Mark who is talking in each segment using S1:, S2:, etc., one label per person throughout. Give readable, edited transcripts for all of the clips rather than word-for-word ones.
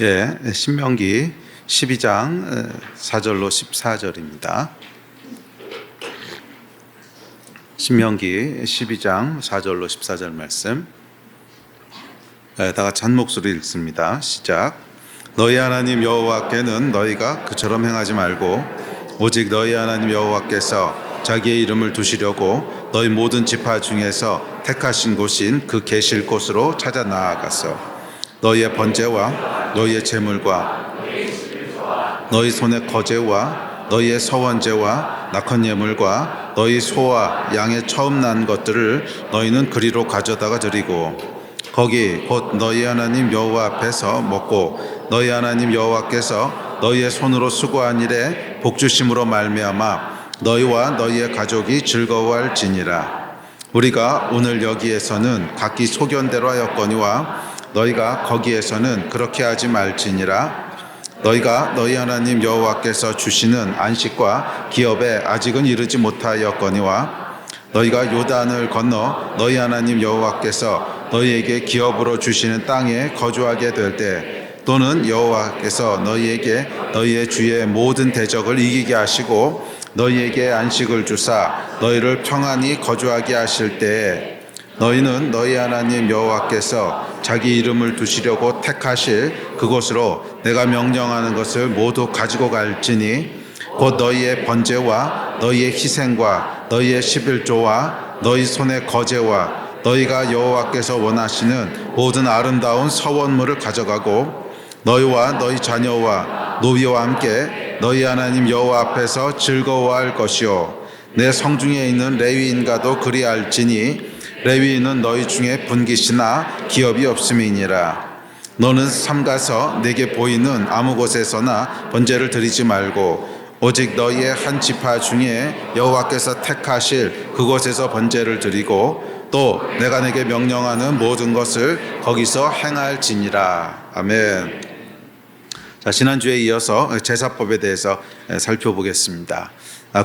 S1: 예, 신명기 12장 4절로 14절입니다. 신명기 12장 4절로 14절 말씀. 다 같이 한 목소리 읽습니다. 시작. 너희 하나님 여호와께는 너희가 그처럼 행하지 말고 오직 너희 하나님 여호와께서 자기의 이름을 두시려고 너희 모든 지파 중에서 택하신 곳인 그 계실 곳으로 찾아 나아가서 너희의 번제와 너희의 제물과 너희 손의 거제와 너희의 서원제와 낙헌 예물과 너희 소와 양의 처음 난 것들을 너희는 그리로 가져다가 드리고 거기 곧 너희 하나님 여호와 앞에서 먹고 너희 하나님 여호와께서 너희의 손으로 수고한 일에 복주심으로 말미암아 너희와 너희의 가족이 즐거워할지니라. 우리가 오늘 여기에서는 각기 소견대로 하였거니와 너희가 거기에서는 그렇게 하지 말지니라. 너희가 너희 하나님 여호와께서 주시는 안식과 기업에 아직은 이르지 못하였거니와 너희가 요단을 건너 너희 하나님 여호와께서 너희에게 기업으로 주시는 땅에 거주하게 될 때 또는 여호와께서 너희에게 너희의 주의 모든 대적을 이기게 하시고 너희에게 안식을 주사 너희를 평안히 거주하게 하실 때에 너희는 너희 하나님 여호와께서 자기 이름을 두시려고 택하실 그곳으로 내가 명령하는 것을 모두 가지고 갈지니 곧 너희의 번제와 너희의 희생과 너희의 11조와 너희 손의 거제와 너희가 여호와께서 원하시는 모든 아름다운 서원물을 가져가고 너희와 너희 자녀와 노비와 함께 너희 하나님 여호와 앞에서 즐거워할 것이요 내 성중에 있는 레위인과도 그리할지니 레위인은 너희 중에 분깃이나 기업이 없음이니라. 너는 삼가서 내게 보이는 아무 곳에서나 번제를 드리지 말고 오직 너희의 한 지파 중에 여호와께서 택하실 그곳에서 번제를 드리고 또 내가 내게 명령하는 모든 것을 거기서 행할지니라. 아멘. 자, 지난주에 이어서 제사법에 대해서 살펴보겠습니다.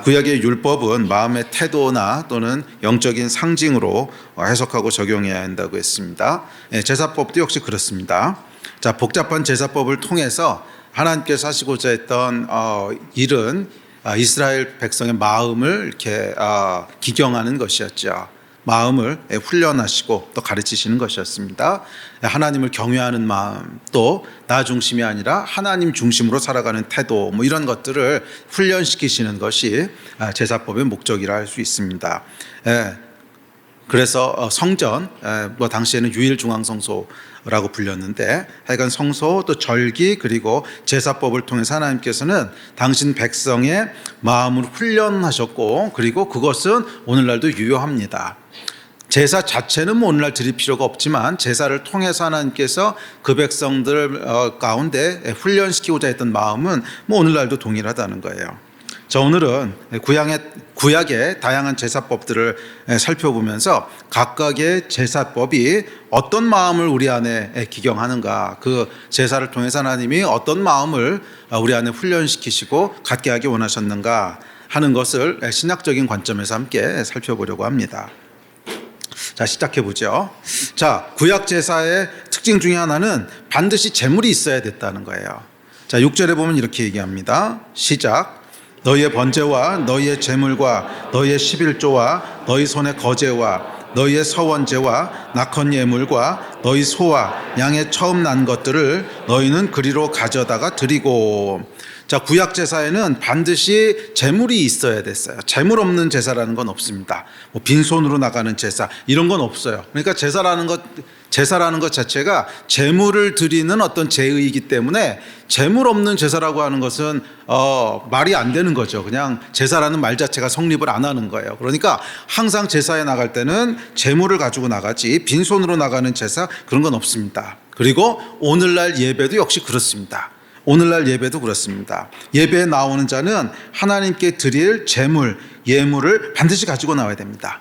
S1: 구약의 율법은 마음의 태도나 또는 영적인 상징으로 해석하고 적용해야 한다고 했습니다. 제사법도 역시 그렇습니다. 자, 복잡한 제사법을 통해서 하나님께서 하시고자 했던 일은 이스라엘 백성의 마음을 이렇게 기경하는 것이었죠. 마음을 훈련하시고 또 가르치시는 것이었습니다. 하나님을 경외하는 마음, 또 나 중심이 아니라 하나님 중심으로 살아가는 태도, 이런 것들을 훈련시키시는 것이 제사법의 목적이라 할 수 있습니다. 그래서 성전, 당시에는 유일중앙성소라고 불렸는데 하여간 성소 또 절기 그리고 제사법을 통해서 하나님께서는 당신 백성의 마음을 훈련하셨고 그리고 그것은 오늘날도 유효합니다. 제사 자체는 오늘날 드릴 필요가 없지만 제사를 통해서 하나님께서 그 백성들 가운데 훈련시키고자 했던 마음은 오늘날도 동일하다는 거예요. 자, 오늘은 구약의 다양한 제사법들을 살펴보면서 각각의 제사법이 어떤 마음을 우리 안에 기경하는가, 그 제사를 통해서 하나님이 어떤 마음을 우리 안에 훈련시키시고 갖게 하기 원하셨는가 하는 것을 신학적인 관점에서 함께 살펴보려고 합니다. 자, 시작해보죠. 자, 구약 제사의 특징 중에 하나는 반드시 제물이 있어야 됐다는 거예요. 자, 6절에 보면 이렇게 얘기합니다. 시작. 너희의 번제와 너희의 제물과 너희의 11조와 너희 손의 거제와 너희의 서원제와 낙헌 예물과 너희 소와 양의 처음 난 것들을 너희는 그리로 가져다가 드리고. 자, 구약 제사에는 반드시 제물이 있어야 됐어요. 제물 없는 제사라는 건 없습니다. 빈손으로 나가는 제사 이런 건 없어요. 그러니까 제사라는 것 자체가 제물을 드리는 어떤 제의이기 때문에 제물 없는 제사라고 하는 것은 말이 안 되는 거죠. 그냥 제사라는 말 자체가 성립을 안 하는 거예요. 그러니까 항상 제사에 나갈 때는 제물을 가지고 나가지 빈손으로 나가는 제사 그런 건 없습니다. 그리고 오늘날 예배도 역시 그렇습니다. 오늘날 예배도 그렇습니다. 예배에 나오는 자는 하나님께 드릴 제물, 예물을 반드시 가지고 나와야 됩니다.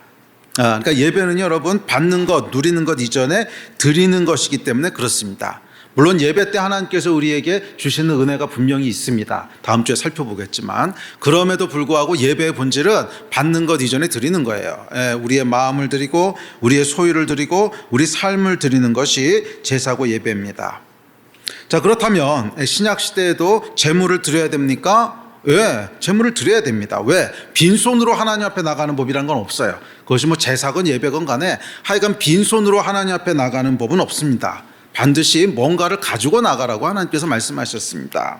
S1: 그러니까 예배는 여러분 받는 것, 누리는 것 이전에 드리는 것이기 때문에 그렇습니다. 물론 예배 때 하나님께서 우리에게 주시는 은혜가 분명히 있습니다. 다음 주에 살펴보겠지만 그럼에도 불구하고 예배의 본질은 받는 것 이전에 드리는 거예요. 우리의 마음을 드리고 우리의 소유를 드리고 우리 삶을 드리는 것이 제사고 예배입니다. 자, 그렇다면 신약 시대에도 제물을 드려야 됩니까? 왜? 제물을 드려야 됩니다. 왜? 빈손으로 하나님 앞에 나가는 법이란 건 없어요. 그것이 뭐 제사건 예배건 간에 하여간 빈손으로 하나님 앞에 나가는 법은 없습니다. 반드시 뭔가를 가지고 나가라고 하나님께서 말씀하셨습니다.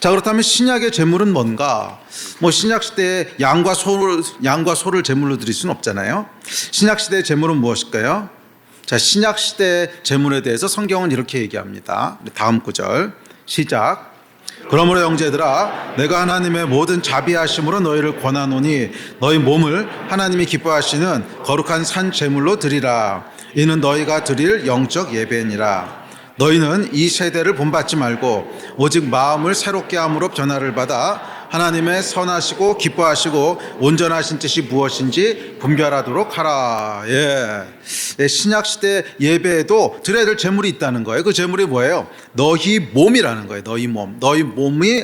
S1: 자, 그렇다면 신약의 제물은 뭔가? 뭐 신약 시대에 양과 소를 제물로 드릴 수는 없잖아요. 신약 시대의 제물은 무엇일까요? 자, 신약 시대의 제물에 대해서 성경은 이렇게 얘기합니다. 다음 구절 시작. 그러므로 형제들아, 내가 하나님의 모든 자비하심으로 너희를 권하노니 너희 몸을 하나님이 기뻐하시는 거룩한 산 제물로 드리라. 이는 너희가 드릴 영적 예배니라. 너희는 이 세대를 본받지 말고 오직 마음을 새롭게 함으로 변화를 받아 하나님의 선하시고 기뻐하시고 온전하신 뜻이 무엇인지 분별하도록 하라. 신약 시대 예배에도 드려야 될 제물이 있다는 거예요. 그 제물이 뭐예요? 너희 몸이라는 거예요. 너희 몸. 너희 몸이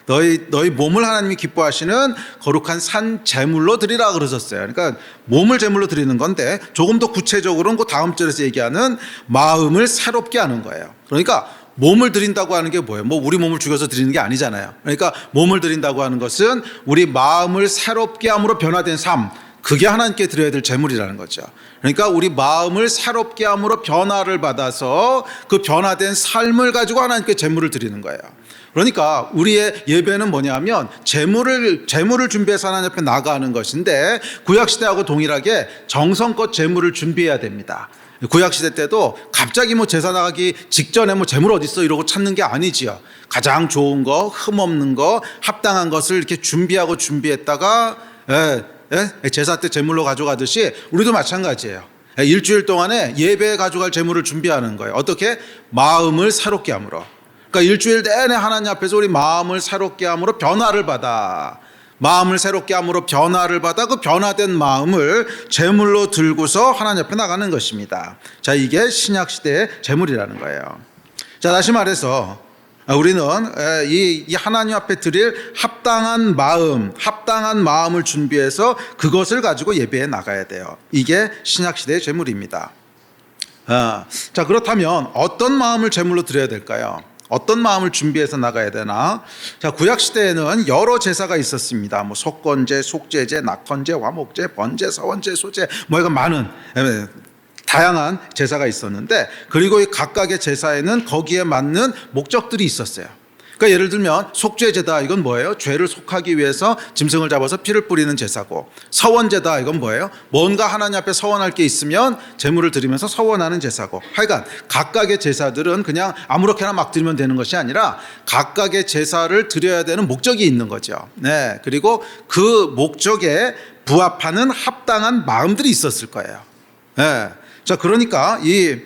S1: 너희 몸을 하나님이 기뻐하시는 거룩한 산 제물로 드리라 그러셨어요. 그러니까 몸을 제물로 드리는 건데 조금 더 구체적으로는 그 다음 절에서 얘기하는 마음을 새롭게 하는 거예요. 그러니까 몸을 드린다고 하는 게 뭐예요? 뭐 우리 몸을 죽여서 드리는 게 아니잖아요. 그러니까 몸을 드린다고 하는 것은 우리 마음을 새롭게 함으로 변화된 삶, 그게 하나님께 드려야 될 제물이라는 거죠. 그러니까 우리 마음을 새롭게 함으로 변화를 받아서 그 변화된 삶을 가지고 하나님께 제물을 드리는 거예요. 그러니까 우리의 예배는 뭐냐면 제물을 준비해서 하나님 앞에 나가는 것인데 구약시대하고 동일하게 정성껏 제물을 준비해야 됩니다. 구약시대 때도 갑자기 뭐 제사 나가기 직전에 뭐 제물 어디 있어 이러고 찾는 게 아니지요. 가장 좋은 거, 흠없는 거, 합당한 것을 이렇게 준비했다가 제사 때 제물로 가져가듯이 우리도 마찬가지예요. 일주일 동안에 예배에 가져갈 제물을 준비하는 거예요. 어떻게? 마음을 새롭게 함으로. 그러니까 일주일 내내 하나님 앞에서 우리 마음을 새롭게 함으로 변화를 받아. 마음을 새롭게 함으로 변화를 받아 그 변화된 마음을 제물로 들고서 하나님 앞에 나가는 것입니다. 자, 이게 신약 시대의 제물이라는 거예요. 자, 다시 말해서 우리는 이 하나님 앞에 드릴 합당한 마음을 준비해서 그것을 가지고 예배에 나가야 돼요. 이게 신약 시대의 제물입니다. 자, 그렇다면 어떤 마음을 제물로 드려야 될까요? 어떤 마음을 준비해서 나가야 되나? 자, 구약 시대에는 여러 제사가 있었습니다. 뭐 속건제, 속죄제, 낙헌제, 화목제, 번제, 서원제, 소제, 뭐 이거 많은 다양한 제사가 있었는데, 그리고 이 각각의 제사에는 거기에 맞는 목적들이 있었어요. 그러니까 예를 들면 속죄제다, 이건 뭐예요? 죄를 속하기 위해서 짐승을 잡아서 피를 뿌리는 제사고, 서원제다, 이건 뭐예요? 뭔가 하나님 앞에 서원할 게 있으면 제물을 드리면서 서원하는 제사고, 하여간 각각의 제사들은 그냥 아무렇게나 막 드리면 되는 것이 아니라 각각의 제사를 드려야 되는 목적이 있는 거죠. 네, 그리고 그 목적에 부합하는 합당한 마음들이 있었을 거예요. 네. 자, 그러니까 이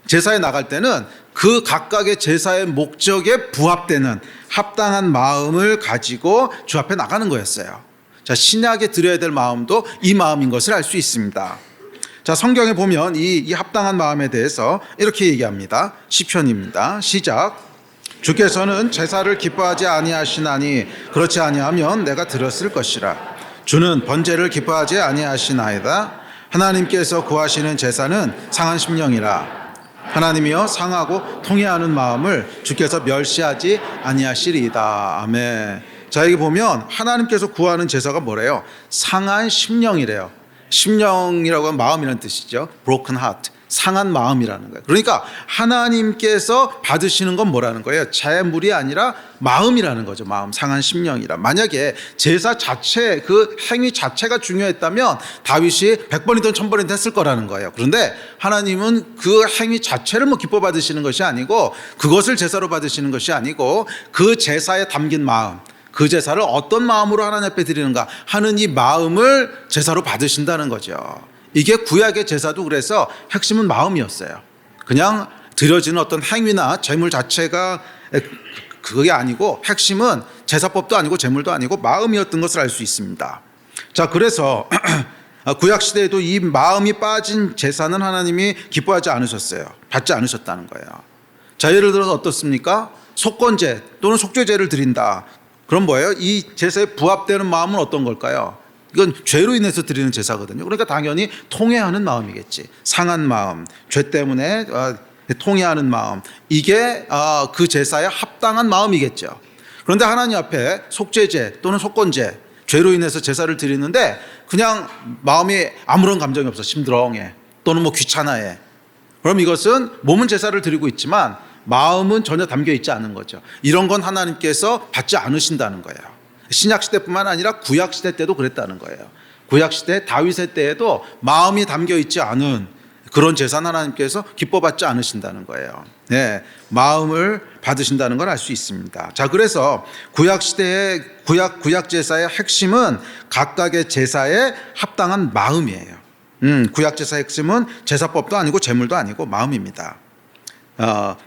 S1: 제사에 나갈 때는 그 각각의 제사의 목적에 부합되는 합당한 마음을 가지고 주 앞에 나가는 거였어요. 자, 신약에 드려야 될 마음도 이 마음인 것을 알 수 있습니다. 자, 성경에 보면 이 합당한 마음에 대해서 이렇게 얘기합니다. 시편입니다. 시작. 주께서는 제사를 기뻐하지 아니하시나니 그렇지 아니하면 내가 들었을 것이라. 주는 번제를 기뻐하지 아니하시나이다. 하나님께서 구하시는 제사는 상한 심령이라. 하나님이여 상하고 통회하는 마음을 주께서 멸시하지 아니하시리이다. 아멘. 자, 여기 보면 하나님께서 구하는 제사가 뭐래요? 상한 심령이래요. 심령이라고 하면 마음이라는 뜻이죠. broken heart. 상한 마음이라는 거예요. 그러니까 하나님께서 받으시는 건 뭐라는 거예요? 재물이 아니라 마음이라는 거죠. 마음, 상한 심령이라. 만약에 제사 자체, 그 행위 자체가 중요했다면 다윗이 100번이든 1000번이든 했을 거라는 거예요. 그런데 하나님은 그 행위 자체를 뭐 기뻐 받으시는 것이 아니고, 그것을 제사로 받으시는 것이 아니고, 그 제사에 담긴 마음, 그 제사를 어떤 마음으로 하나님 앞에 드리는가 하는 이 마음을 제사로 받으신다는 거죠. 이게 구약의 제사도 그래서 핵심은 마음이었어요. 그냥 드려지는 어떤 행위나 제물 자체가 그게 아니고, 핵심은 제사법도 아니고 제물도 아니고 마음이었던 것을 알 수 있습니다. 자, 그래서 구약 시대에도 이 마음이 빠진 제사는 하나님이 기뻐하지 않으셨어요. 받지 않으셨다는 거예요. 자, 예를 들어서 어떻습니까? 속건제 또는 속죄제를 드린다. 그럼 뭐예요? 이 제사에 부합되는 마음은 어떤 걸까요? 이건 죄로 인해서 드리는 제사거든요. 그러니까 당연히 통회하는 마음이겠지. 상한 마음, 죄 때문에 통회하는 마음, 이게 그 제사에 합당한 마음이겠죠. 그런데 하나님 앞에 속죄제 또는 속건제, 죄로 인해서 제사를 드리는데 그냥 마음이 아무런 감정이 없어. 심드렁해 또는 뭐 귀찮아해. 그럼 이것은 몸은 제사를 드리고 있지만 마음은 전혀 담겨 있지 않은 거죠. 이런 건 하나님께서 받지 않으신다는 거예요. 신약 시대뿐만 아니라 구약 시대 때도 그랬다는 거예요. 구약 시대 다윗의 때에도 마음이 담겨 있지 않은 그런 제사는 하나님께서 기뻐받지 않으신다는 거예요. 네, 마음을 받으신다는 걸 알 수 있습니다. 자, 그래서 구약 시대의 구약 제사의 핵심은 각각의 제사에 합당한 마음이에요. 구약 제사의 핵심은 제사법도 아니고 제물도 아니고 마음입니다.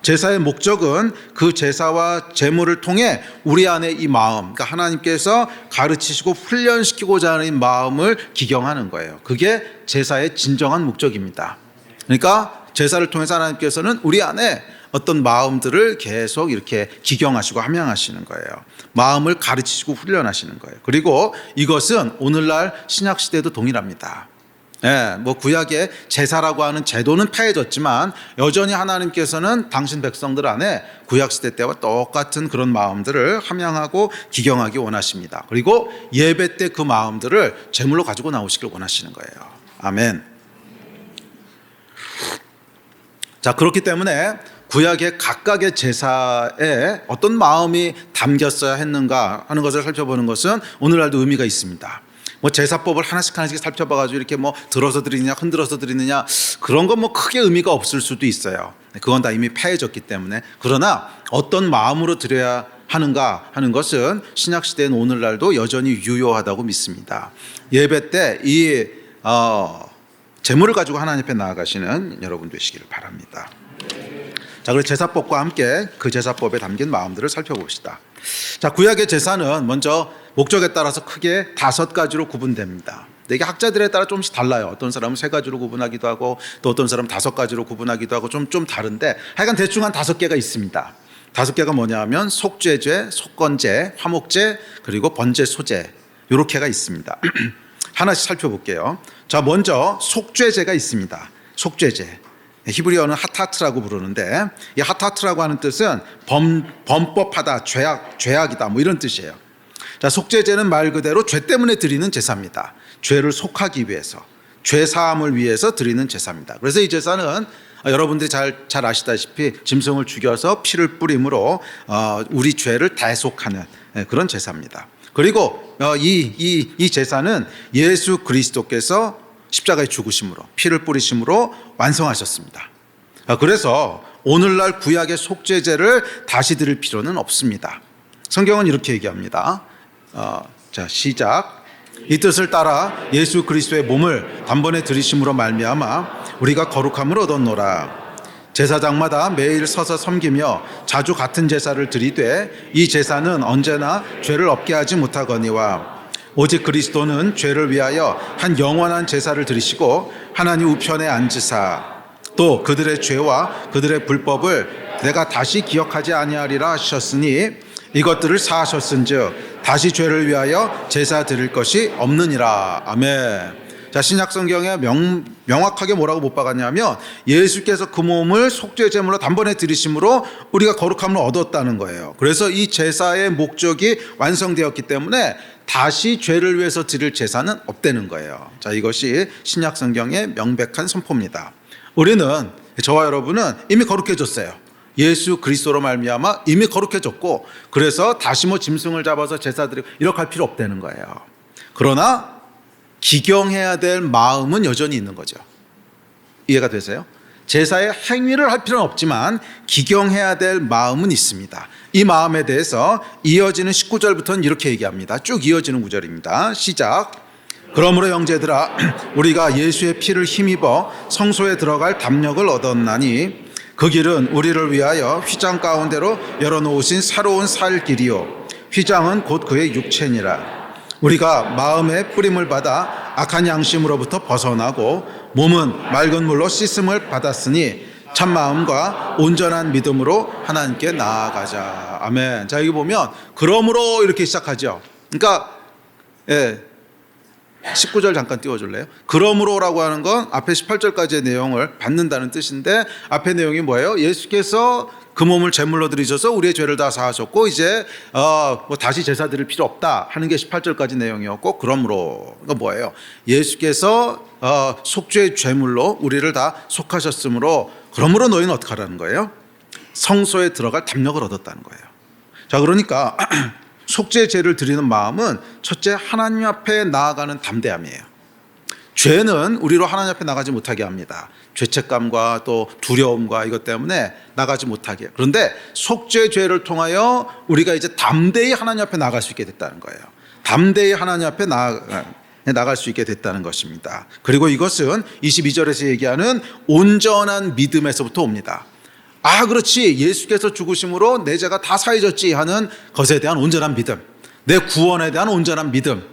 S1: 제사의 목적은 그 제사와 제물을 통해 우리 안에 이 마음, 그러니까 하나님께서 가르치시고 훈련시키고자 하는 마음을 기경하는 거예요. 그게 제사의 진정한 목적입니다. 그러니까 제사를 통해서 하나님께서는 우리 안에 어떤 마음들을 계속 이렇게 기경하시고 함양하시는 거예요. 마음을 가르치시고 훈련하시는 거예요. 그리고 이것은 오늘날 신약 시대도 동일합니다. 예, 뭐 구약의 제사라고 하는 제도는 폐해졌지만 여전히 하나님께서는 당신 백성들 안에 구약 시대 때와 똑같은 그런 마음들을 함양하고 기경하기 원하십니다. 그리고 예배 때 그 마음들을 제물로 가지고 나오시길 원하시는 거예요. 아멘. 자, 그렇기 때문에 구약의 각각의 제사에 어떤 마음이 담겼어야 했는가 하는 것을 살펴보는 것은 오늘날도 의미가 있습니다. 뭐 제사법을 하나씩 살펴봐가지고 이렇게 뭐 들어서 드리느냐 흔들어서 드리느냐 그런 건 뭐 크게 의미가 없을 수도 있어요. 그건 다 이미 폐해졌기 때문에. 그러나 어떤 마음으로 드려야 하는가 하는 것은 신약 시대는 오늘날도 여전히 유효하다고 믿습니다. 예배 때 이 제물을 가지고 하나님 앞에 나아가시는 여러분 되시기를 바랍니다. 자, 그래서 제사법과 함께 그 제사법에 담긴 마음들을 살펴봅시다. 자, 구약의 제사는 먼저 목적에 따라서 크게 5가지로 구분됩니다. 이게 학자들에 따라 조금씩 달라요. 어떤 사람은 3가지로 구분하기도 하고 또 어떤 사람은 5가지로 구분하기도 하고 좀 다른데 하여간 대충 한 5개가 있습니다. 5개가 뭐냐 하면 속죄제, 속건제, 화목제, 그리고 번제, 소제 이렇게가 있습니다. 하나씩 살펴볼게요. 자, 먼저 속죄제가 있습니다. 속죄제. 히브리어는 하타트라고 부르는데 이 하타트라고 하는 뜻은 범법하다, 죄악이다 뭐 이런 뜻이에요. 자, 속죄제는 말 그대로 죄 때문에 드리는 제사입니다. 죄를 속하기 위해서, 죄 사함을 위해서 드리는 제사입니다. 그래서 이 제사는 여러분들이 잘 아시다시피 짐승을 죽여서 피를 뿌림으로 우리 죄를 대속하는 그런 제사입니다. 그리고 이 제사는 예수 그리스도께서 십자가에 죽으심으로 피를 뿌리심으로 완성하셨습니다. 그래서 오늘날 구약의 속죄제를 다시 드릴 필요는 없습니다. 성경은 이렇게 얘기합니다. 자, 시작. 이 뜻을 따라 예수 그리스도의 몸을 단번에 드리심으로 말미암아 우리가 거룩함을 얻었노라. 제사장마다 매일 서서 섬기며 자주 같은 제사를 드리되 이 제사는 언제나 죄를 없게 하지 못하거니와 오직 그리스도는 죄를 위하여 한 영원한 제사를 드리시고 하나님 우편에 앉으사 또 그들의 죄와 그들의 불법을 내가 다시 기억하지 아니하리라 하셨으니 이것들을 사하셨은즉 다시 죄를 위하여 제사 드릴 것이 없느니라. 아멘. 자, 신약 성경에 명확하게 뭐라고 못 박았냐면 예수께서 그 몸을 속죄 제물로 단번에 드리심으로 우리가 거룩함을 얻었다는 거예요. 그래서 이 제사의 목적이 완성되었기 때문에 다시 죄를 위해서 드릴 제사는 없다는 거예요. 자, 이것이 신약 성경의 명백한 선포입니다. 우리는, 저와 여러분은 이미 거룩해졌어요. 예수 그리스도로 말미암아 이미 거룩해졌고 그래서 다시 뭐 짐승을 잡아서 제사 드리고 이렇게 할 필요 없다는 거예요. 그러나 기경해야 될 마음은 여전히 있는 거죠. 이해가 되세요? 제사의 행위를 할 필요는 없지만 기경해야 될 마음은 있습니다. 이 마음에 대해서 이어지는 19절부터는 이렇게 얘기합니다. 쭉 이어지는 구절입니다. 시작. 그러므로 형제들아 우리가 예수의 피를 힘입어 성소에 들어갈 담력을 얻었나니 그 길은 우리를 위하여 휘장 가운데로 열어놓으신 새로운 살 길이요 휘장은 곧 그의 육체니라. 우리가 마음의 뿌림을 받아 악한 양심으로부터 벗어나고 몸은 맑은 물로 씻음을 받았으니 참 마음과 온전한 믿음으로 하나님께 나아가자. 아멘. 자, 여기 보면 그러므로 이렇게 시작하죠. 그러니까 19절 잠깐 띄워줄래요? 그러므로라고 하는 건 앞에 18절까지의 내용을 받는다는 뜻인데 앞에 내용이 뭐예요? 예수께서 그 몸을 제물로 드리셔서 우리의 죄를 다 사하셨고 이제 뭐 다시 제사 드릴 필요 없다 하는 게 18절까지 내용이었고, 그러므로가 뭐예요? 예수께서 속죄의 제물로 우리를 다 속하셨으므로 그러므로 너희는 어떻게 하라는 거예요? 성소에 들어갈 담력을 얻었다는 거예요. 자, 그러니까 속죄의 제를 드리는 마음은 첫째 하나님 앞에 나아가는 담대함이에요. 죄는 우리로 하나님 앞에 나가지 못하게 합니다. 죄책감과 또 두려움과 이것 때문에 나가지 못하게. 그런데 속죄의 죄를 통하여 우리가 이제 담대히 하나님 앞에 나갈 수 있게 됐다는 거예요. 담대히 하나님 앞에 나갈 수 있게 됐다는 것입니다. 그리고 이것은 22절에서 얘기하는 온전한 믿음에서부터 옵니다. 아, 그렇지, 예수께서 죽으심으로 내 죄가 다 사해졌지 하는 것에 대한 온전한 믿음, 내 구원에 대한 온전한 믿음.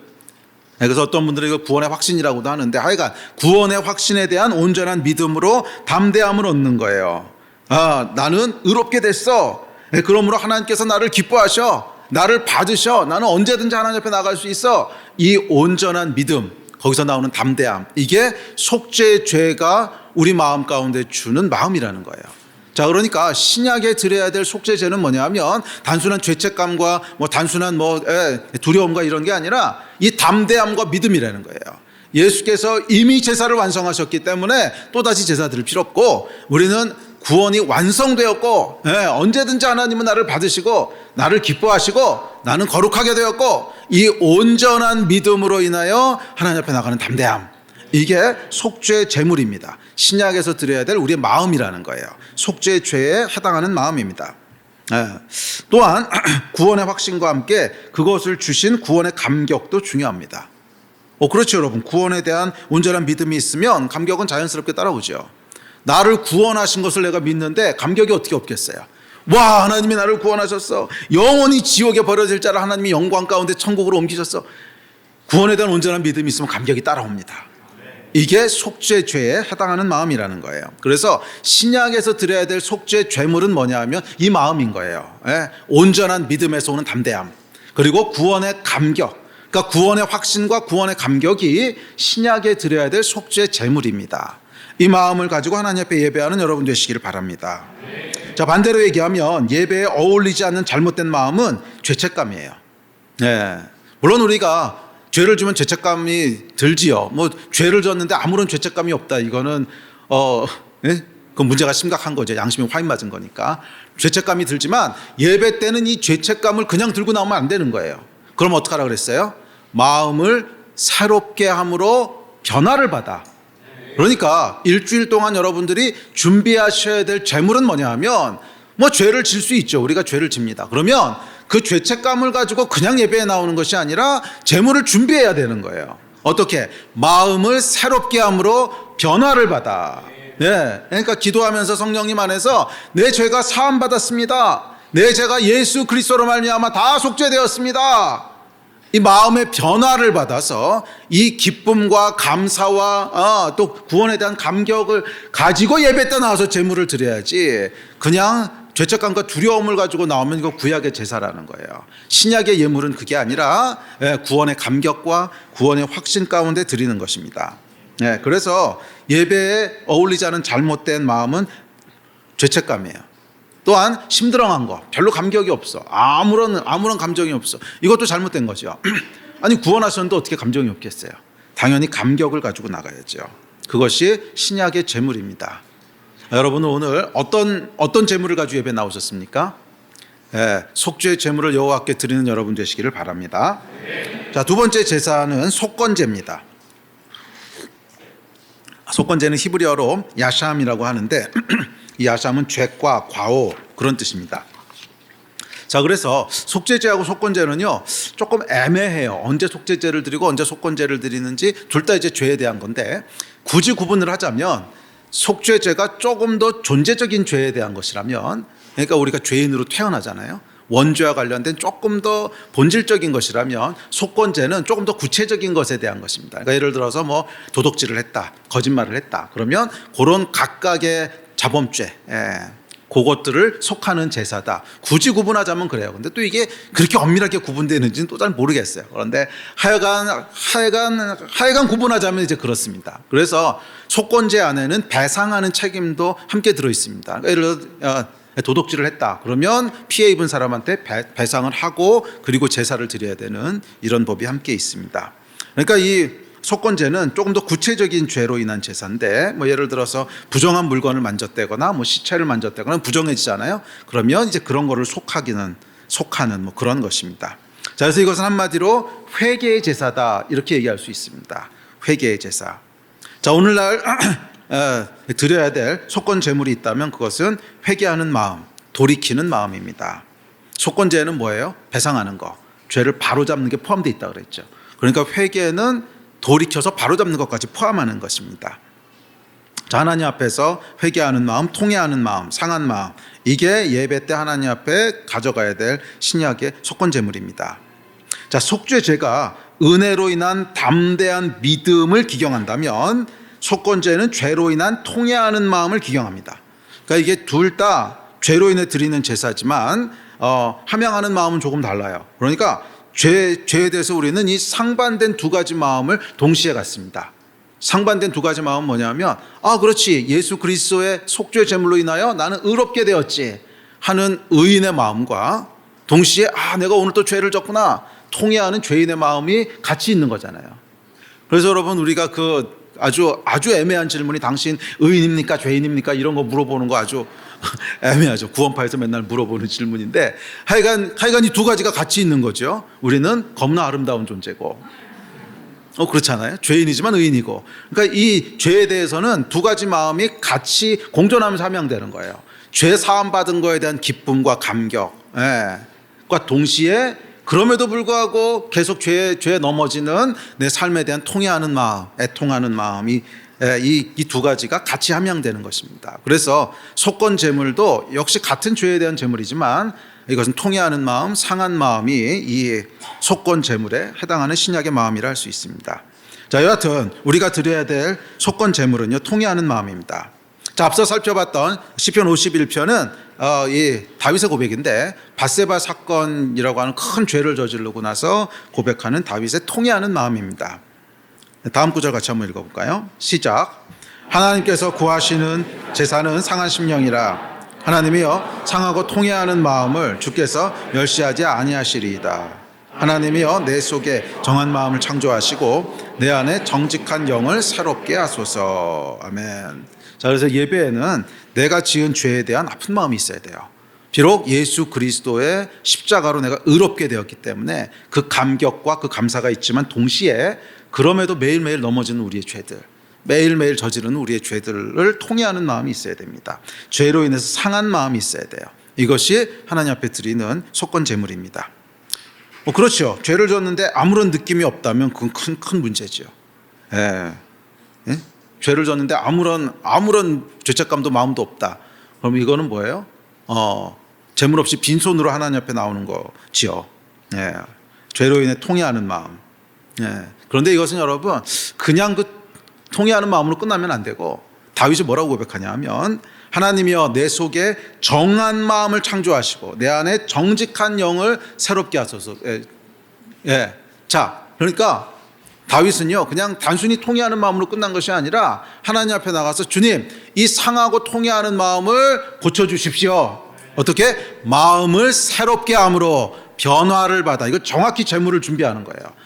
S1: 그래서 어떤 분들은 이거 구원의 확신이라고도 하는데, 하여간 구원의 확신에 대한 온전한 믿음으로 담대함을 얻는 거예요. 아, 나는 의롭게 됐어. 그러므로 하나님께서 나를 기뻐하셔, 나를 받으셔, 나는 언제든지 하나님 앞에 나갈 수 있어. 이 온전한 믿음, 거기서 나오는 담대함, 이게 속죄의 죄가 우리 마음 가운데 주는 마음이라는 거예요. 자, 그러니까 신약에 드려야 될 속죄제는 뭐냐면 단순한 죄책감과 단순한 두려움과 이런 게 아니라 이 담대함과 믿음이라는 거예요. 예수께서 이미 제사를 완성하셨기 때문에 또다시 제사 드릴 필요 없고, 우리는 구원이 완성되었고, 언제든지 하나님은 나를 받으시고 나를 기뻐하시고 나는 거룩하게 되었고, 이 온전한 믿음으로 인하여 하나님 앞에 나가는 담대함, 이게 속죄의 제물입니다. 신약에서 드려야 될 우리의 마음이라는 거예요. 속죄의 죄에 해당하는 마음입니다. 또한 구원의 확신과 함께 그것을 주신 구원의 감격도 중요합니다. 그렇죠, 여러분. 구원에 대한 온전한 믿음이 있으면 감격은 자연스럽게 따라오죠. 나를 구원하신 것을 내가 믿는데 감격이 어떻게 없겠어요? 와, 하나님이 나를 구원하셨어. 영원히 지옥에 버려질 자를 하나님이 영광 가운데 천국으로 옮기셨어. 구원에 대한 온전한 믿음이 있으면 감격이 따라옵니다. 이게 속죄 죄에 해당하는 마음이라는 거예요. 그래서 신약에서 드려야 될 속죄 죄물은 뭐냐 하면 이 마음인 거예요. 온전한 믿음에서 오는 담대함, 그리고 구원의 감격, 그러니까 구원의 확신과 구원의 감격이 신약에 드려야 될 속죄 제물입니다. 이 마음을 가지고 하나님 앞에 예배하는 여러분 되시기를 바랍니다. 자, 반대로 얘기하면 예배에 어울리지 않는 잘못된 마음은 죄책감이에요. 물론 우리가 죄를 지면 죄책감이 들지요. 죄를 졌는데 아무런 죄책감이 없다, 이거는 그 문제가 심각한 거죠. 양심이 화인 맞은 거니까. 죄책감이 들지만 예배 때는 이 죄책감을 그냥 들고 나오면 안 되는 거예요. 그럼 어떡하라 그랬어요? 마음을 새롭게 함으로 변화를 받아. 그러니까 일주일 동안 여러분들이 준비하셔야 될 제물은 뭐냐 하면, 죄를 질 수 있죠. 우리가 죄를 집니다. 그러면 그 죄책감을 가지고 그냥 예배에 나오는 것이 아니라 제물을 준비해야 되는 거예요. 어떻게? 마음을 새롭게 함으로 변화를 받아. 그러니까 기도하면서 성령님 안에서 내 죄가 사함 받았습니다. 내 죄가 예수 그리스도로 말미암아 다 속죄되었습니다. 이 마음의 변화를 받아서 이 기쁨과 감사와 또 구원에 대한 감격을 가지고 예배 때 나와서 제물을 드려야지, 그냥 죄책감과 두려움을 가지고 나오면 이거 구약의 제사라는 거예요. 신약의 예물은 그게 아니라 구원의 감격과 구원의 확신 가운데 드리는 것입니다. 그래서 예배에 어울리지 않은 잘못된 마음은 죄책감이에요. 또한 심드렁한 거, 별로 감격이 없어, 아무런 감정이 없어, 이것도 잘못된 거죠. 아니, 구원하셨는데 어떻게 감정이 없겠어요? 당연히 감격을 가지고 나가야죠. 그것이 신약의 제물입니다. 여러분은 오늘 어떤 제물을 가지고 예배 나오셨습니까? 속죄의 제물을 여호와께 드리는 여러분 되시기를 바랍니다. 자, 두 번째 제사는 속건제입니다. 속건제는 히브리어로 야샴이라고 하는데 이 야샴은 죄과 과오, 그런 뜻입니다. 자, 그래서 속죄제하고 속건제는요 조금 애매해요. 언제 속죄제를 드리고 언제 속건제를 드리는지 둘 다 이제 죄에 대한 건데, 굳이 구분을 하자면 속죄제가 조금 더 존재적인 죄에 대한 것이라면, 그러니까 우리가 죄인으로 태어나잖아요. 원죄와 관련된 조금 더 본질적인 것이라면 속건제는 조금 더 구체적인 것에 대한 것입니다. 그러니까 예를 들어서 도둑질을 했다, 거짓말을 했다, 그러면 그런 각각의 자범죄, 그것들을 속하는 제사다. 굳이 구분하자면 그래요. 근데 또 이게 그렇게 엄밀하게 구분되는지는 또 잘 모르겠어요. 그런데 하여간 구분하자면 이제 그렇습니다. 그래서 속건제 안에는 배상하는 책임도 함께 들어 있습니다. 예를 들어 도둑질을 했다. 그러면 피해 입은 사람한테 배상을 하고 그리고 제사를 드려야 되는 이런 법이 함께 있습니다. 그러니까 이 속건제는 조금 더 구체적인 죄로 인한 제사인데, 뭐 예를 들어서 부정한 물건을 만졌다거나 뭐 시체를 만졌다거나 부정해지잖아요. 그러면 이제 그런 거를 속하는 뭐 그런 것입니다. 자, 그래서 이것은 한마디로 회개의 제사다 이렇게 얘기할 수 있습니다. 회개의 제사. 자, 오늘날 드려야 될 속건 제물이 있다면 그것은 회개하는 마음, 돌이키는 마음입니다. 속건제는 뭐예요? 배상하는 거, 죄를 바로잡는 게 포함되어 있다고 그랬죠. 그러니까 회개는 돌이켜서 바로잡는 것까지 포함하는 것입니다. 자, 하나님 앞에서 회개하는 마음, 통회하는 마음, 상한 마음, 이게 예배 때 하나님 앞에 가져가야 될 신약의 속건제물입니다. 자, 속죄제가 은혜로 인한 담대한 믿음을 기경한다면 속건제는 죄로 인한 통회하는 마음을 기경합니다. 그러니까 이게 둘 다 죄로 인해 드리는 제사지만 함양하는 마음은 조금 달라요. 그러니까 죄에 대해서 우리는 이 상반된 두 가지 마음을 동시에 갖습니다. 상반된 두 가지 마음은 뭐냐면, 그렇지, 예수 그리스도의 속죄 제물로 인하여 나는 의롭게 되었지 하는 의인의 마음과 동시에 내가 오늘 또 죄를 졌구나 통회하는 죄인의 마음이 같이 있는 거잖아요. 그래서 여러분, 우리가 그 아주 애매한 질문이 당신 의인입니까 죄인입니까 이런 거 물어보는 거 아주 애매하죠. 구원파에서 맨날 물어보는 질문인데 하여간 이 두 가지가 같이 있는 거죠. 우리는 겁나 아름다운 존재고 그렇잖아요. 죄인이지만 의인이고. 그러니까 이 죄에 대해서는 두 가지 마음이 같이 공존하면서 함양되는 거예요. 죄 사함 받은 거에 대한 기쁨과 감격과 동시에 그럼에도 불구하고 계속 죄에 넘어지는 내 삶에 대한 통회하는 마음, 애통하는 마음이 이 두 가지가 같이 함양되는 것입니다. 그래서 속건 제물도 역시 같은 죄에 대한 제물이지만 이것은 통회하는 마음, 상한 마음이 이 속건 제물에 해당하는 신약의 마음이라 할 수 있습니다. 자, 여하튼 우리가 드려야 될 속건 제물은요, 통회하는 마음입니다. 자, 앞서 살펴봤던 시편 51편은 이 다윗의 고백인데 밧세바 사건이라고 하는 큰 죄를 저지르고 나서 고백하는 다윗의 통회하는 마음입니다. 다음 구절 같이 한번 읽어볼까요? 시작. 하나님께서 구하시는 제사는 상한 심령이라. 하나님이여 상하고 통회하는 마음을 주께서 멸시하지 아니하시리이다. 하나님이여 내 속에 정한 마음을 창조하시고 내 안에 정직한 영을 새롭게 하소서. 아멘. 자, 그래서 예배에는 내가 지은 죄에 대한 아픈 마음이 있어야 돼요. 비록 예수 그리스도의 십자가로 내가 의롭게 되었기 때문에 그 감격과 그 감사가 있지만 동시에 그럼에도 매일매일 넘어지는 우리의 죄들, 매일매일 저지르는 우리의 죄들을 통회하는 마음이 있어야 됩니다. 죄로 인해서 상한 마음이 있어야 돼요. 이것이 하나님 앞에 드리는 속건 제물입니다. 그렇죠. 죄를 졌는데 아무런 느낌이 없다면 그건 큰 문제죠. 죄를 졌는데 아무런 죄책감도 마음도 없다. 그럼 이거는 뭐예요? 제물 없이 빈손으로 하나님 앞에 나오는 거지요. 죄로 인해 통회하는 마음. 그런데 이것은 여러분 그냥 그 통회하는 마음으로 끝나면 안 되고 다윗이 뭐라고 고백하냐 하면 하나님이여 내 속에 정한 마음을 창조하시고 내 안에 정직한 영을 새롭게 하소서. 자, 그러니까 다윗은요 그냥 단순히 통회하는 마음으로 끝난 것이 아니라 하나님 앞에 나가서 주님 이 상하고 통회하는 마음을 고쳐주십시오. 어떻게? 마음을 새롭게 함으로 변화를 받아. 이거 정확히 제물을 준비하는 거예요.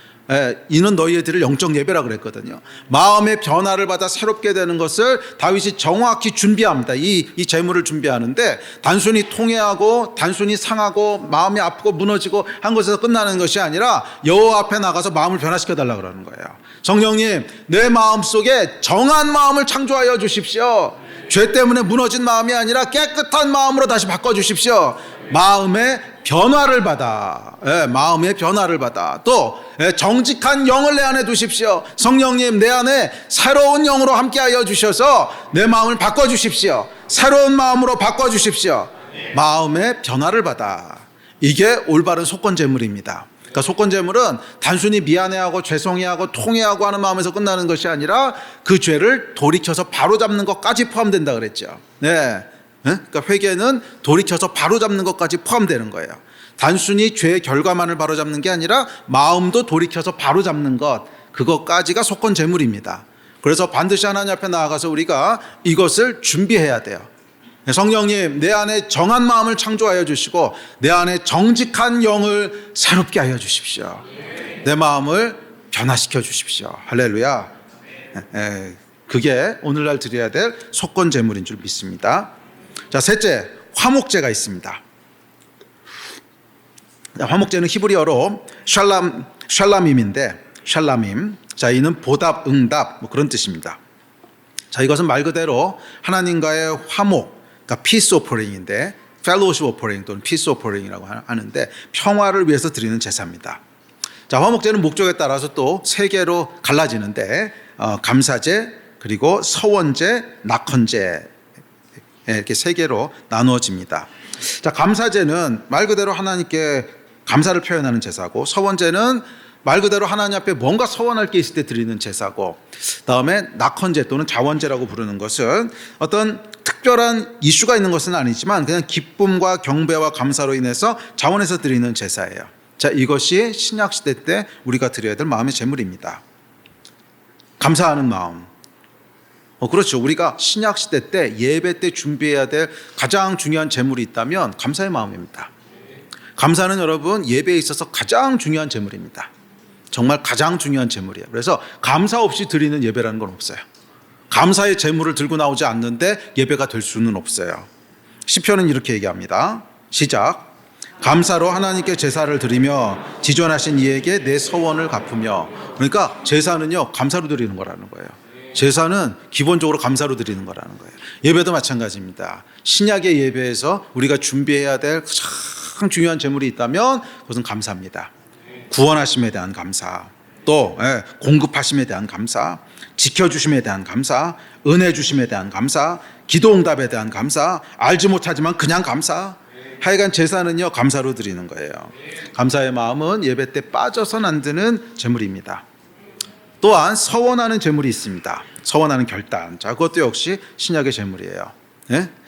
S1: 이는 너희의 드릴 영적 예배라 그랬거든요. 마음의 변화를 받아 새롭게 되는 것을 다윗이 정확히 준비합니다. 이 제물을 준비하는데 단순히 통회하고 단순히 상하고 마음이 아프고 무너지고 한 것에서 끝나는 것이 아니라 여호와 앞에 나가서 마음을 변화시켜 달라고 그러는 거예요. 성령님 내 마음속에 정한 마음을 창조하여 주십시오. 죄 때문에 무너진 마음이 아니라 깨끗한 마음으로 다시 바꿔주십시오. 마음의 변화를 받아. 마음의 변화를 받아. 또 정직한 영을 내 안에 두십시오. 성령님 내 안에 새로운 영으로 함께하여 주셔서 내 마음을 바꿔주십시오. 새로운 마음으로 바꿔주십시오. 마음의 변화를 받아. 이게 올바른 속건 제물입니다. 그러니까 속건 제물은 단순히 미안해하고 죄송해하고 통회하고 하는 마음에서 끝나는 것이 아니라 그 죄를 돌이켜서 바로잡는 것까지 포함된다 그랬죠. 그러니까 회개는 돌이켜서 바로잡는 것까지 포함되는 거예요. 단순히 죄의 결과만을 바로잡는 게 아니라 마음도 돌이켜서 바로잡는 것, 그것까지가 속건 제물입니다. 그래서 반드시 하나님 앞에 나아가서 우리가 이것을 준비해야 돼요. 성령님, 내 안에 정한 마음을 창조하여 주시고 내 안에 정직한 영을 새롭게 하여 주십시오. 내 마음을 변화시켜 주십시오. 할렐루야. 그게 오늘날 드려야 될 속건 제물인 줄 믿습니다. 자, 셋째, 화목제가 있습니다. 화목제는 히브리어로 샬람임인데, 샬람임. 자, 이는 보답, 응답, 뭐 그런 뜻입니다. 자, 이것은 말 그대로 하나님과의 화목, 그러니까 피스 오퍼링인데, 펠로우십 오퍼링 또는 피스 오퍼링이라고 하는데, 평화를 위해서 드리는 제사입니다. 자, 화목제는 목적에 따라서 또 세 개로 갈라지는데, 감사제, 그리고 서원제, 낙헌제, 이렇게 세 개로 나누어집니다. 자, 감사제는 말 그대로 하나님께 감사를 표현하는 제사고, 서원제는 말 그대로 하나님 앞에 뭔가 서원할 게 있을 때 드리는 제사고, 다음에 낙헌제 또는 자원제라고 부르는 것은 어떤 특별한 이슈가 있는 것은 아니지만 그냥 기쁨과 경배와 감사로 인해서 자원해서 드리는 제사예요. 자, 이것이 신약 시대 때 우리가 드려야 될 마음의 제물입니다. 감사하는 마음. 그렇죠. 우리가 신약 시대 때 예배 때 준비해야 될 가장 중요한 제물이 있다면 감사의 마음입니다. 감사는 여러분 예배에 있어서 가장 중요한 제물입니다. 정말 가장 중요한 제물이에요. 그래서 감사 없이 드리는 예배라는 건 없어요. 감사의 제물을 들고 나오지 않는데 예배가 될 수는 없어요. 시편은 이렇게 얘기합니다. 시작. 감사로 하나님께 제사를 드리며 지존하신 이에게 내 서원을 갚으며. 그러니까 제사는요, 감사로 드리는 거라는 거예요. 제사는 기본적으로 감사로 드리는 거라는 거예요. 예배도 마찬가지입니다. 신약의 예배에서 우리가 준비해야 될 가장 중요한 제물이 있다면 그것은 감사입니다. 구원하심에 대한 감사, 또 공급하심에 대한 감사, 지켜주심에 대한 감사, 은혜 주심에 대한 감사, 기도응답에 대한 감사, 알지 못하지만 그냥 감사. 하여간 제사는요, 감사로 드리는 거예요. 감사의 마음은 예배 때 빠져선 안 되는 제물입니다. 또한 서원하는 제물이 있습니다. 서원하는 결단. 자, 그것도 역시 신약의 제물이에요.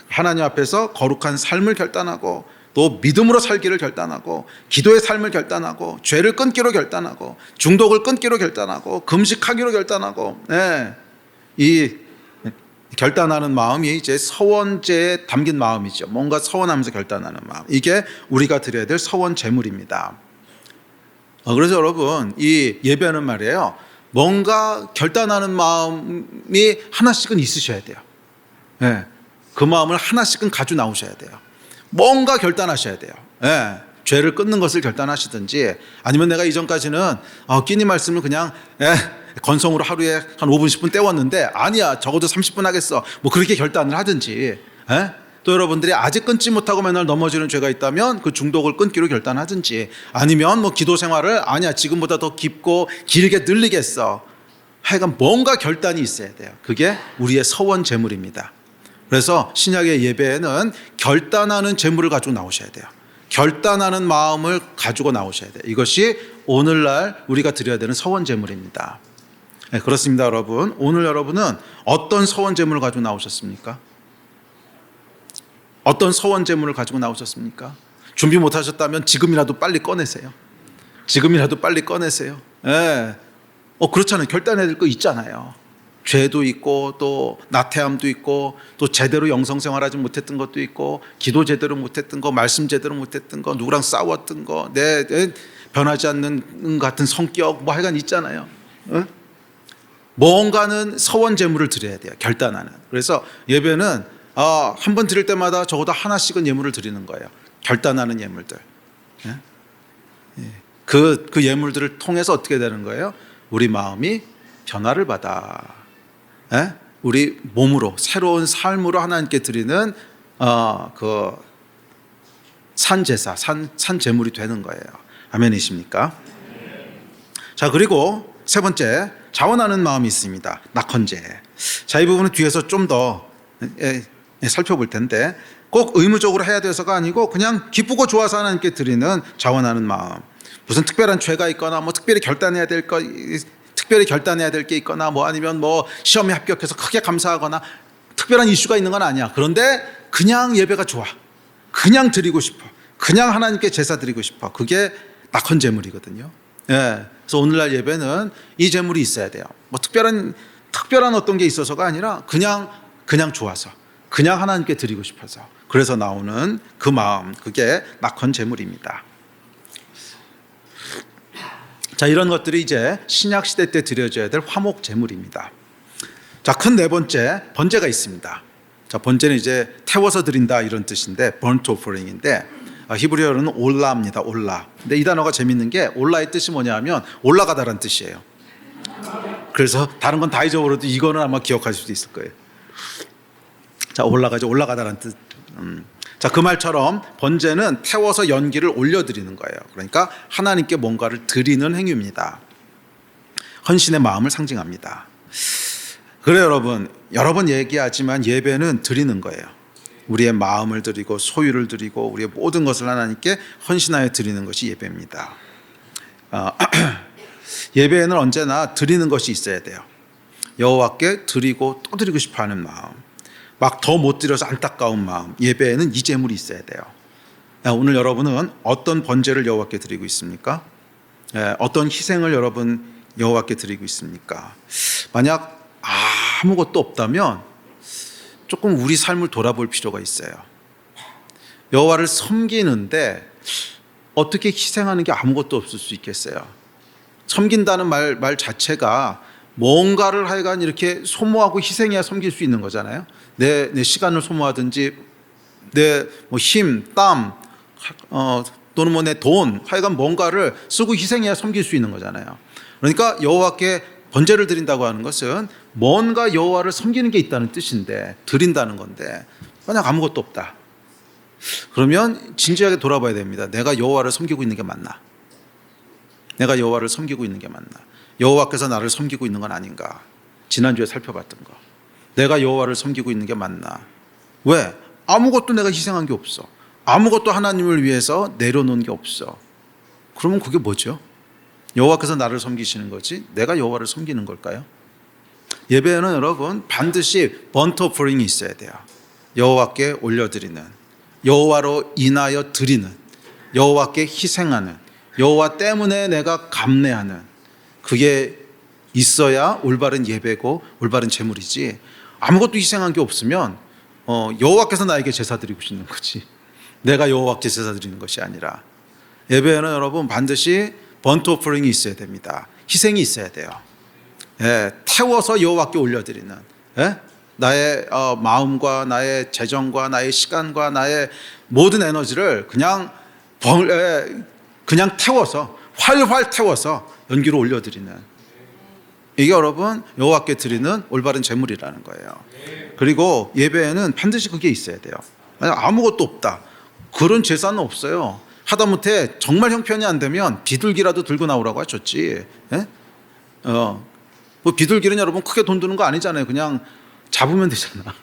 S1: 하나님 앞에서 거룩한 삶을 결단하고, 또 믿음으로 살기를 결단하고, 기도의 삶을 결단하고, 죄를 끊기로 결단하고, 중독을 끊기로 결단하고, 금식하기로 결단하고, 이 결단하는 마음이 이제 서원제에 담긴 마음이죠. 뭔가 서원하면서 결단하는 마음. 이게 우리가 드려야 될 서원 제물입니다. 그래서 여러분, 이 예배는 말이에요, 뭔가 결단하는 마음이 하나씩은 있으셔야 돼요. 그 마음을 하나씩은 가지고 나오셔야 돼요. 뭔가 결단하셔야 돼요. 죄를 끊는 것을 결단하시든지, 아니면 내가 이전까지는 끼니 말씀을 그냥 건성으로 하루에 한 5분 10분 때웠는데 아니야, 적어도 30분 하겠어, 뭐 그렇게 결단을 하든지, 또 여러분들이 아직 끊지 못하고 맨날 넘어지는 죄가 있다면 그 중독을 끊기로 결단하든지, 아니면 뭐 기도 생활을 아니야, 지금보다 더 깊고 길게 늘리겠어, 하여간 뭔가 결단이 있어야 돼요. 그게 우리의 서원 제물입니다. 그래서 신약의 예배에는 결단하는 제물을 가지고 나오셔야 돼요. 결단하는 마음을 가지고 나오셔야 돼요. 이것이 오늘날 우리가 드려야 되는 서원 제물입니다. 그렇습니다, 여러분. 오늘 여러분은 어떤 서원 제물을 가지고 나오셨습니까? 어떤 서원 제물을 가지고 나오셨습니까? 준비 못하셨다면 지금이라도 빨리 꺼내세요. 지금이라도 빨리 꺼내세요. 그렇잖아요. 결단해야 될 거 있잖아요. 죄도 있고, 또 나태함도 있고, 또 제대로 영성생활하지 못했던 것도 있고, 기도 제대로 못했던 거, 말씀 제대로 못했던 거, 누구랑 싸웠던 거, 내 변하지 않는 같은 성격, 뭐 하여간 있잖아요. 뭔가는 서원 제물을 드려야 돼요. 결단하는. 그래서 예배는 한 번 드릴 때마다 적어도 하나씩은 예물을 드리는 거예요. 결단하는 예물들. 그 예물들을 통해서 어떻게 되는 거예요? 우리 마음이 변화를 받아. 우리 몸으로, 새로운 삶으로 하나님께 드리는 그 산제사, 산제물이 되는 거예요. 아멘이십니까? 자, 그리고 세 번째, 자원하는 마음이 있습니다. 낙헌제. 자, 이 부분은 뒤에서 좀 더 살펴볼 텐데, 꼭 의무적으로 해야 돼서가 아니고 그냥 기쁘고 좋아서 하나님께 드리는 자원하는 마음. 무슨 특별한 죄가 있거나 뭐 특별히 결단해야 될 게 있거나, 뭐 아니면 뭐 시험에 합격해서 크게 감사하거나 특별한 이슈가 있는 건 아니야. 그런데 그냥 예배가 좋아. 그냥 드리고 싶어. 그냥 하나님께 제사 드리고 싶어. 그게 낙헌 제물이거든요. 예. 그래서 오늘날 예배는 이 제물이 있어야 돼요. 뭐 특별한 어떤 게 있어서가 아니라 그냥 좋아서, 그냥 하나님께 드리고 싶어서, 그래서 나오는 그 마음, 그게 낙헌 제물입니다. 자, 이런 것들이 이제 신약 시대 때 드려져야 될 화목 제물입니다. 자, 큰 네 번째 번제가 있습니다. 자, 번제는 이제 태워서 드린다 이런 뜻인데 burnt offering인데 히브리어로는 올라입니다. 올라. 근데 이 단어가 재밌는 게 올라의 뜻이 뭐냐면 올라가다라는 뜻이에요. 그래서 다른 건 다 잊어버려도 이거는 아마 기억하실 수 있을 거예요. 자, 올라가다라는 뜻. 자, 그 말처럼 번제는 태워서 연기를 올려드리는 거예요. 그러니까 하나님께 뭔가를 드리는 행위입니다. 헌신의 마음을 상징합니다. 그래요, 여러분. 여러 번 얘기하지만 예배는 드리는 거예요. 우리의 마음을 드리고 소유를 드리고 우리의 모든 것을 하나님께 헌신하여 드리는 것이 예배입니다. 예배에는 언제나 드리는 것이 있어야 돼요. 여호와께 드리고 또 드리고 싶어하는 마음, 막 더 못 드려서 안타까운 마음, 예배에는 이 제물이 있어야 돼요. 오늘 여러분은 어떤 번제를 여호와께 드리고 있습니까? 어떤 희생을 여러분 여호와께 드리고 있습니까? 만약 아무것도 없다면 조금 우리 삶을 돌아볼 필요가 있어요. 여호와를 섬기는데 어떻게 희생하는 게 아무것도 없을 수 있겠어요? 섬긴다는 말 자체가 뭔가를 하여간 이렇게 소모하고 희생해야 섬길 수 있는 거잖아요. 내 시간을 소모하든지 내 힘, 땀, 또는 내 돈, 하여간 뭔가를 쓰고 희생해야 섬길 수 있는 거잖아요. 그러니까 여호와께 번제를 드린다고 하는 것은 뭔가 여호와를 섬기는 게 있다는 뜻인데, 드린다는 건데 만약 아무것도 없다, 그러면 진지하게 돌아봐야 됩니다. 내가 여호와를 섬기고 있는 게 맞나? 내가 여호와를 섬기고 있는 게 맞나? 여호와께서 나를 섬기고 있는 건 아닌가? 지난주에 살펴봤던 거. 내가 여호와를 섬기고 있는 게 맞나? 왜? 아무것도 내가 희생한 게 없어. 아무것도 하나님을 위해서 내려놓은 게 없어. 그러면 그게 뭐죠? 여호와께서 나를 섬기시는 거지 내가 여호와를 섬기는 걸까요? 예배에는 여러분 반드시 번트 오퍼링이 있어야 돼요. 여호와께 올려드리는, 여호와로 인하여 드리는, 여호와께 희생하는, 여호와 때문에 내가 감내하는, 그게 있어야 올바른 예배고 올바른 제물이지, 아무것도 희생한 게 없으면 여호와께서 나에게 제사 드리고 싶는 거지 내가 여호와께 제사 드리는 것이 아니라. 예배에는 여러분 반드시 번트 오퍼링이 있어야 됩니다. 희생이 있어야 돼요. 태워서 여호와께 올려드리는, 나의 마음과 나의 재정과 나의 시간과 나의 모든 에너지를 그냥 태워서 활활 태워서 연기로 올려드리는, 이게 여러분 여호와께 드리는 올바른 제물이라는 거예요. 그리고 예배에는 반드시 그게 있어야 돼요. 만약 아무것도 없다, 그런 제사는 없어요. 하다못해 정말 형편이 안 되면 비둘기라도 들고 나오라고 하셨지. 뭐 비둘기는 여러분 크게 돈 드는 거 아니잖아요. 그냥 잡으면 되잖아.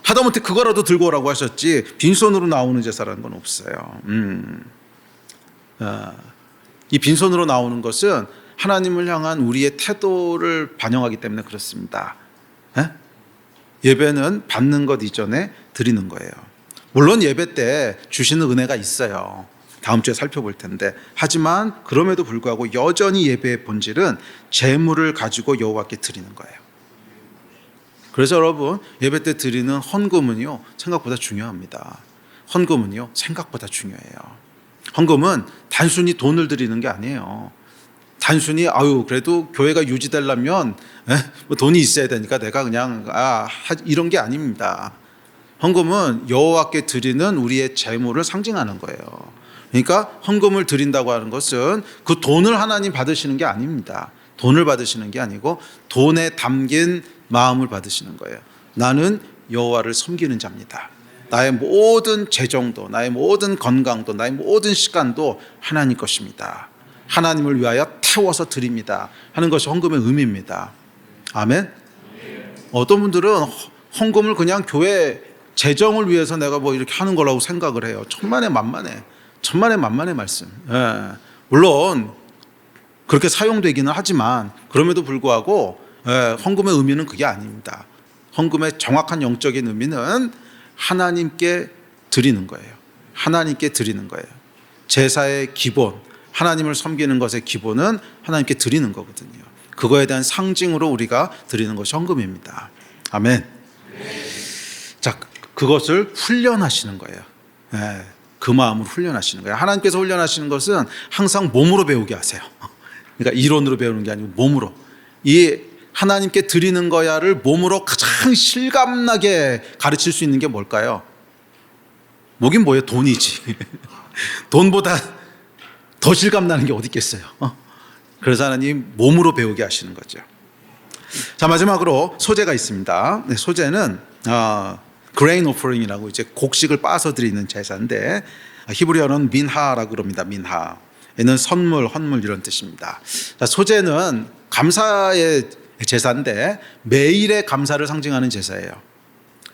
S1: 하다못해 그거라도 들고 오라고 하셨지 빈손으로 나오는 제사라는 건 없어요. 이 빈손으로 나오는 것은 하나님을 향한 우리의 태도를 반영하기 때문에 그렇습니다. 예배는 받는 것 이전에 드리는 거예요. 물론 예배 때 주시는 은혜가 있어요. 다음 주에 살펴볼 텐데, 하지만 그럼에도 불구하고 여전히 예배의 본질은 제물을 가지고 여호와께 드리는 거예요. 그래서 여러분 예배 때 드리는 헌금은요 생각보다 중요합니다. 헌금은요 생각보다 중요해요. 헌금은 단순히 돈을 드리는 게 아니에요. 단순히 그래도 교회가 유지되려면 뭐 돈이 있어야 되니까 내가 그냥 이런 게 아닙니다. 헌금은 여호와께 드리는 우리의 재물을 상징하는 거예요. 그러니까 헌금을 드린다고 하는 것은 그 돈을 하나님 받으시는 게 아닙니다. 돈을 받으시는 게 아니고 돈에 담긴 마음을 받으시는 거예요. 나는 여호와를 섬기는 자입니다. 나의 모든 재정도, 나의 모든 건강도, 나의 모든 시간도 하나님 것입니다. 하나님을 위하여 태워서 드립니다 하는 것이 헌금의 의미입니다. 아멘. 어떤 분들은 헌금을 그냥 교회 재정을 위해서 내가 뭐 이렇게 하는 거라고 생각을 해요. 천만의 만만의 말씀. 물론 그렇게 사용되기는 하지만 그럼에도 불구하고 헌금의 의미는 그게 아닙니다. 헌금의 정확한 영적인 의미는 하나님께 드리는 거예요. 하나님께 드리는 거예요. 제사의 기본, 하나님을 섬기는 것의 기본은 하나님께 드리는 거거든요. 그거에 대한 상징으로 우리가 드리는 것이 헌금입니다. 아멘. 자, 그것을 훈련하시는 거예요. 네, 그 마음을 훈련하시는 거예요. 하나님께서 훈련하시는 것은 항상 몸으로 배우게 하세요. 그러니까 이론으로 배우는 게 아니고 몸으로. 이 하나님께 드리는 거야를 몸으로 가장 실감나게 가르칠 수 있는 게 뭘까요? 뭐긴 뭐예요? 돈이지. 돈보다 더 실감나는 게 어디 있겠어요? 그래서 하나님 몸으로 배우게 하시는 거죠. 자, 마지막으로 소제가 있습니다. 네, 소제는 grain offering이라고 이제 곡식을 빻아서 드리는 제사인데 히브리어는 민하라고 그럽니다. 민하. 얘는 선물, 헌물 이런 뜻입니다. 자, 소제는 감사의 제사인데 매일의 감사를 상징하는 제사예요.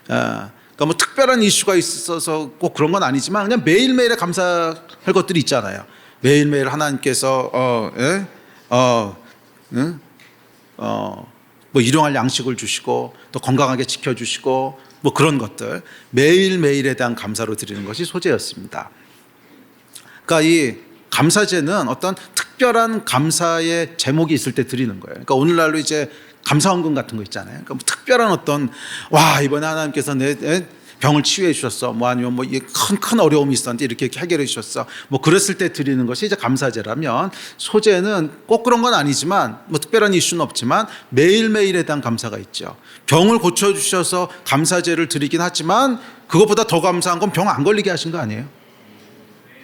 S1: 그러니까 뭐 특별한 이슈가 있어서 꼭 그런 건 아니지만 그냥 매일매일에 감사할 것들이 있잖아요. 매일매일 하나님께서 뭐 일용할 양식을 주시고 또 건강하게 지켜주시고 뭐 그런 것들 매일매일에 대한 감사로 드리는 것이 소제였습니다. 그러니까 이 감사제는 어떤 특별한 감사의 제목이 있을 때 드리는 거예요. 그러니까 오늘날로 이제 감사헌금 같은 거 있잖아요. 그러니까 뭐 특별한 어떤 이번에 하나님께서 내 병을 치유해 주셨어. 뭐 아니면 뭐 큰 어려움이 있었는데 이렇게 해결해 주셨어. 뭐 그랬을 때 드리는 것이 이제 감사제라면 소제는 꼭 그런 건 아니지만 뭐 특별한 이슈는 없지만 매일매일에 대한 감사가 있죠. 병을 고쳐 주셔서 감사제를 드리긴 하지만 그것보다 더 감사한 건 병 안 걸리게 하신 거 아니에요?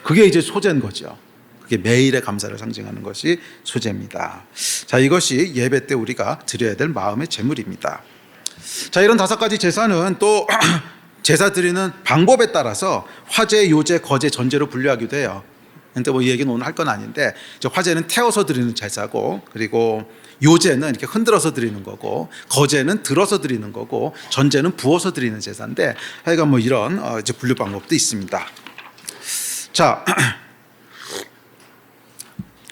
S1: 그게 이제 소제인 거죠. 그게 매일의 감사를 상징하는 것이 소제입니다. 자, 이것이 예배 때 우리가 드려야 될 마음의 제물입니다. 자, 이런 5가지 제사는 또 제사 드리는 방법에 따라서 화제, 요제, 거제, 전제로 분류하기도 해요. 근데 뭐 이 얘기는 오늘 할 건 아닌데 화제는 태워서 드리는 제사고 그리고 요제는 이렇게 흔들어서 드리는 거고 거제는 들어서 드리는 거고 전제는 부어서 드리는 제사인데 하여간 뭐 이런 이제 분류 방법도 있습니다. 자,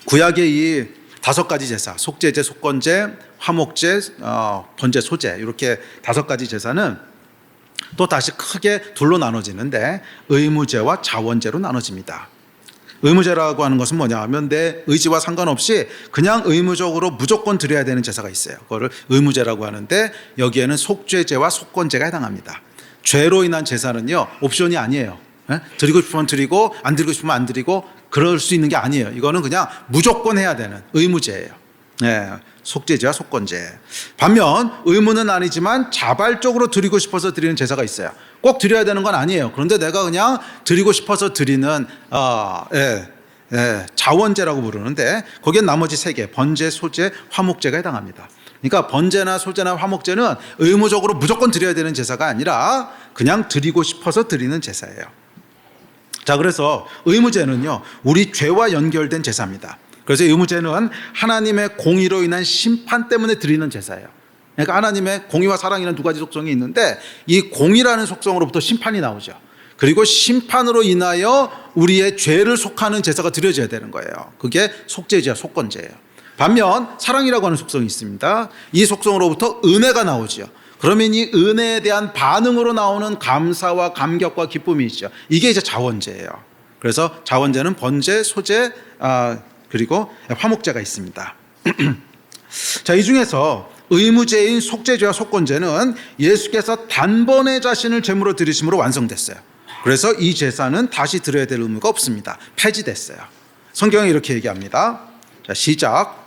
S1: 구약의 이 5가지 제사, 속죄제, 속건제, 화목제, 번제, 소제 이렇게 5가지 제사는 또 다시 크게 둘로 나눠지는데 의무제와 자원제로 나눠집니다. 의무제라고 하는 것은 뭐냐 하면 내 의지와 상관없이 그냥 의무적으로 무조건 드려야 되는 제사가 있어요. 그거를 의무제라고 하는데 여기에는 속죄제와 속건제가 해당합니다. 죄로 인한 제사는요 옵션이 아니에요. 드리고 싶으면 드리고 안 드리고 싶으면 안 드리고 그럴 수 있는 게 아니에요. 이거는 그냥 무조건 해야 되는 의무제예요. 네, 속죄제와 속건제. 반면 의무는 아니지만 자발적으로 드리고 싶어서 드리는 제사가 있어요. 꼭 드려야 되는 건 아니에요. 그런데 내가 그냥 드리고 싶어서 드리는 자원제라고 부르는데 거기엔 나머지 3개 번제, 소제, 화목제가 해당합니다. 그러니까 번제나 소제나 화목제는 의무적으로 무조건 드려야 되는 제사가 아니라 그냥 드리고 싶어서 드리는 제사예요. 자, 그래서 의무제는요 우리 죄와 연결된 제사입니다. 그래서 의무제는 하나님의 공의로 인한 심판 때문에 드리는 제사예요. 그러니까 하나님의 공의와 사랑이라는 2가지 속성이 있는데 이 공의라는 속성으로부터 심판이 나오죠. 그리고 심판으로 인하여 우리의 죄를 속하는 제사가 드려져야 되는 거예요. 그게 속죄제와 속건제예요. 반면 사랑이라고 하는 속성이 있습니다. 이 속성으로부터 은혜가 나오죠. 그러면 이 은혜에 대한 반응으로 나오는 감사와 감격과 기쁨이 있죠. 이게 이제 자원제예요. 그래서 자원제는 번제, 소제, 그리고 화목제가 있습니다. 자, 이 중에서 의무제인 속죄제와 속건제는 예수께서 단번에 자신을 제물로 드리심으로 완성됐어요. 그래서 이 제사는 다시 드려야 될 의무가 없습니다. 폐지됐어요. 성경이 이렇게 얘기합니다. 자, 시작.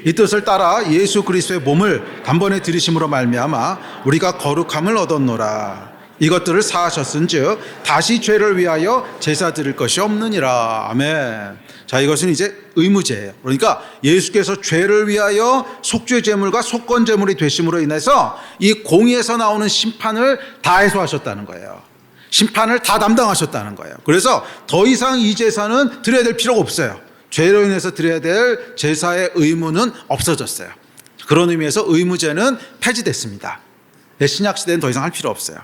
S1: 이 뜻을 따라 예수 그리스도의 몸을 단번에 드리심으로 말미암아 우리가 거룩함을 얻었노라. 이것들을 사하셨은즉 다시 죄를 위하여 제사 드릴 것이 없느니라. 아멘. 자, 이것은 이제 의무제예요. 그러니까 예수께서 죄를 위하여 속죄 제물과 속건 제물이 되심으로 인해서 이 공의에서 나오는 심판을 다 해소하셨다는 거예요. 심판을 다 담당하셨다는 거예요. 그래서 더 이상 이 제사는 드려야 될 필요가 없어요. 죄로 인해서 드려야 될 제사의 의무는 없어졌어요. 그런 의미에서 의무제는 폐지됐습니다. 신약 시대는 더 이상 할 필요 없어요.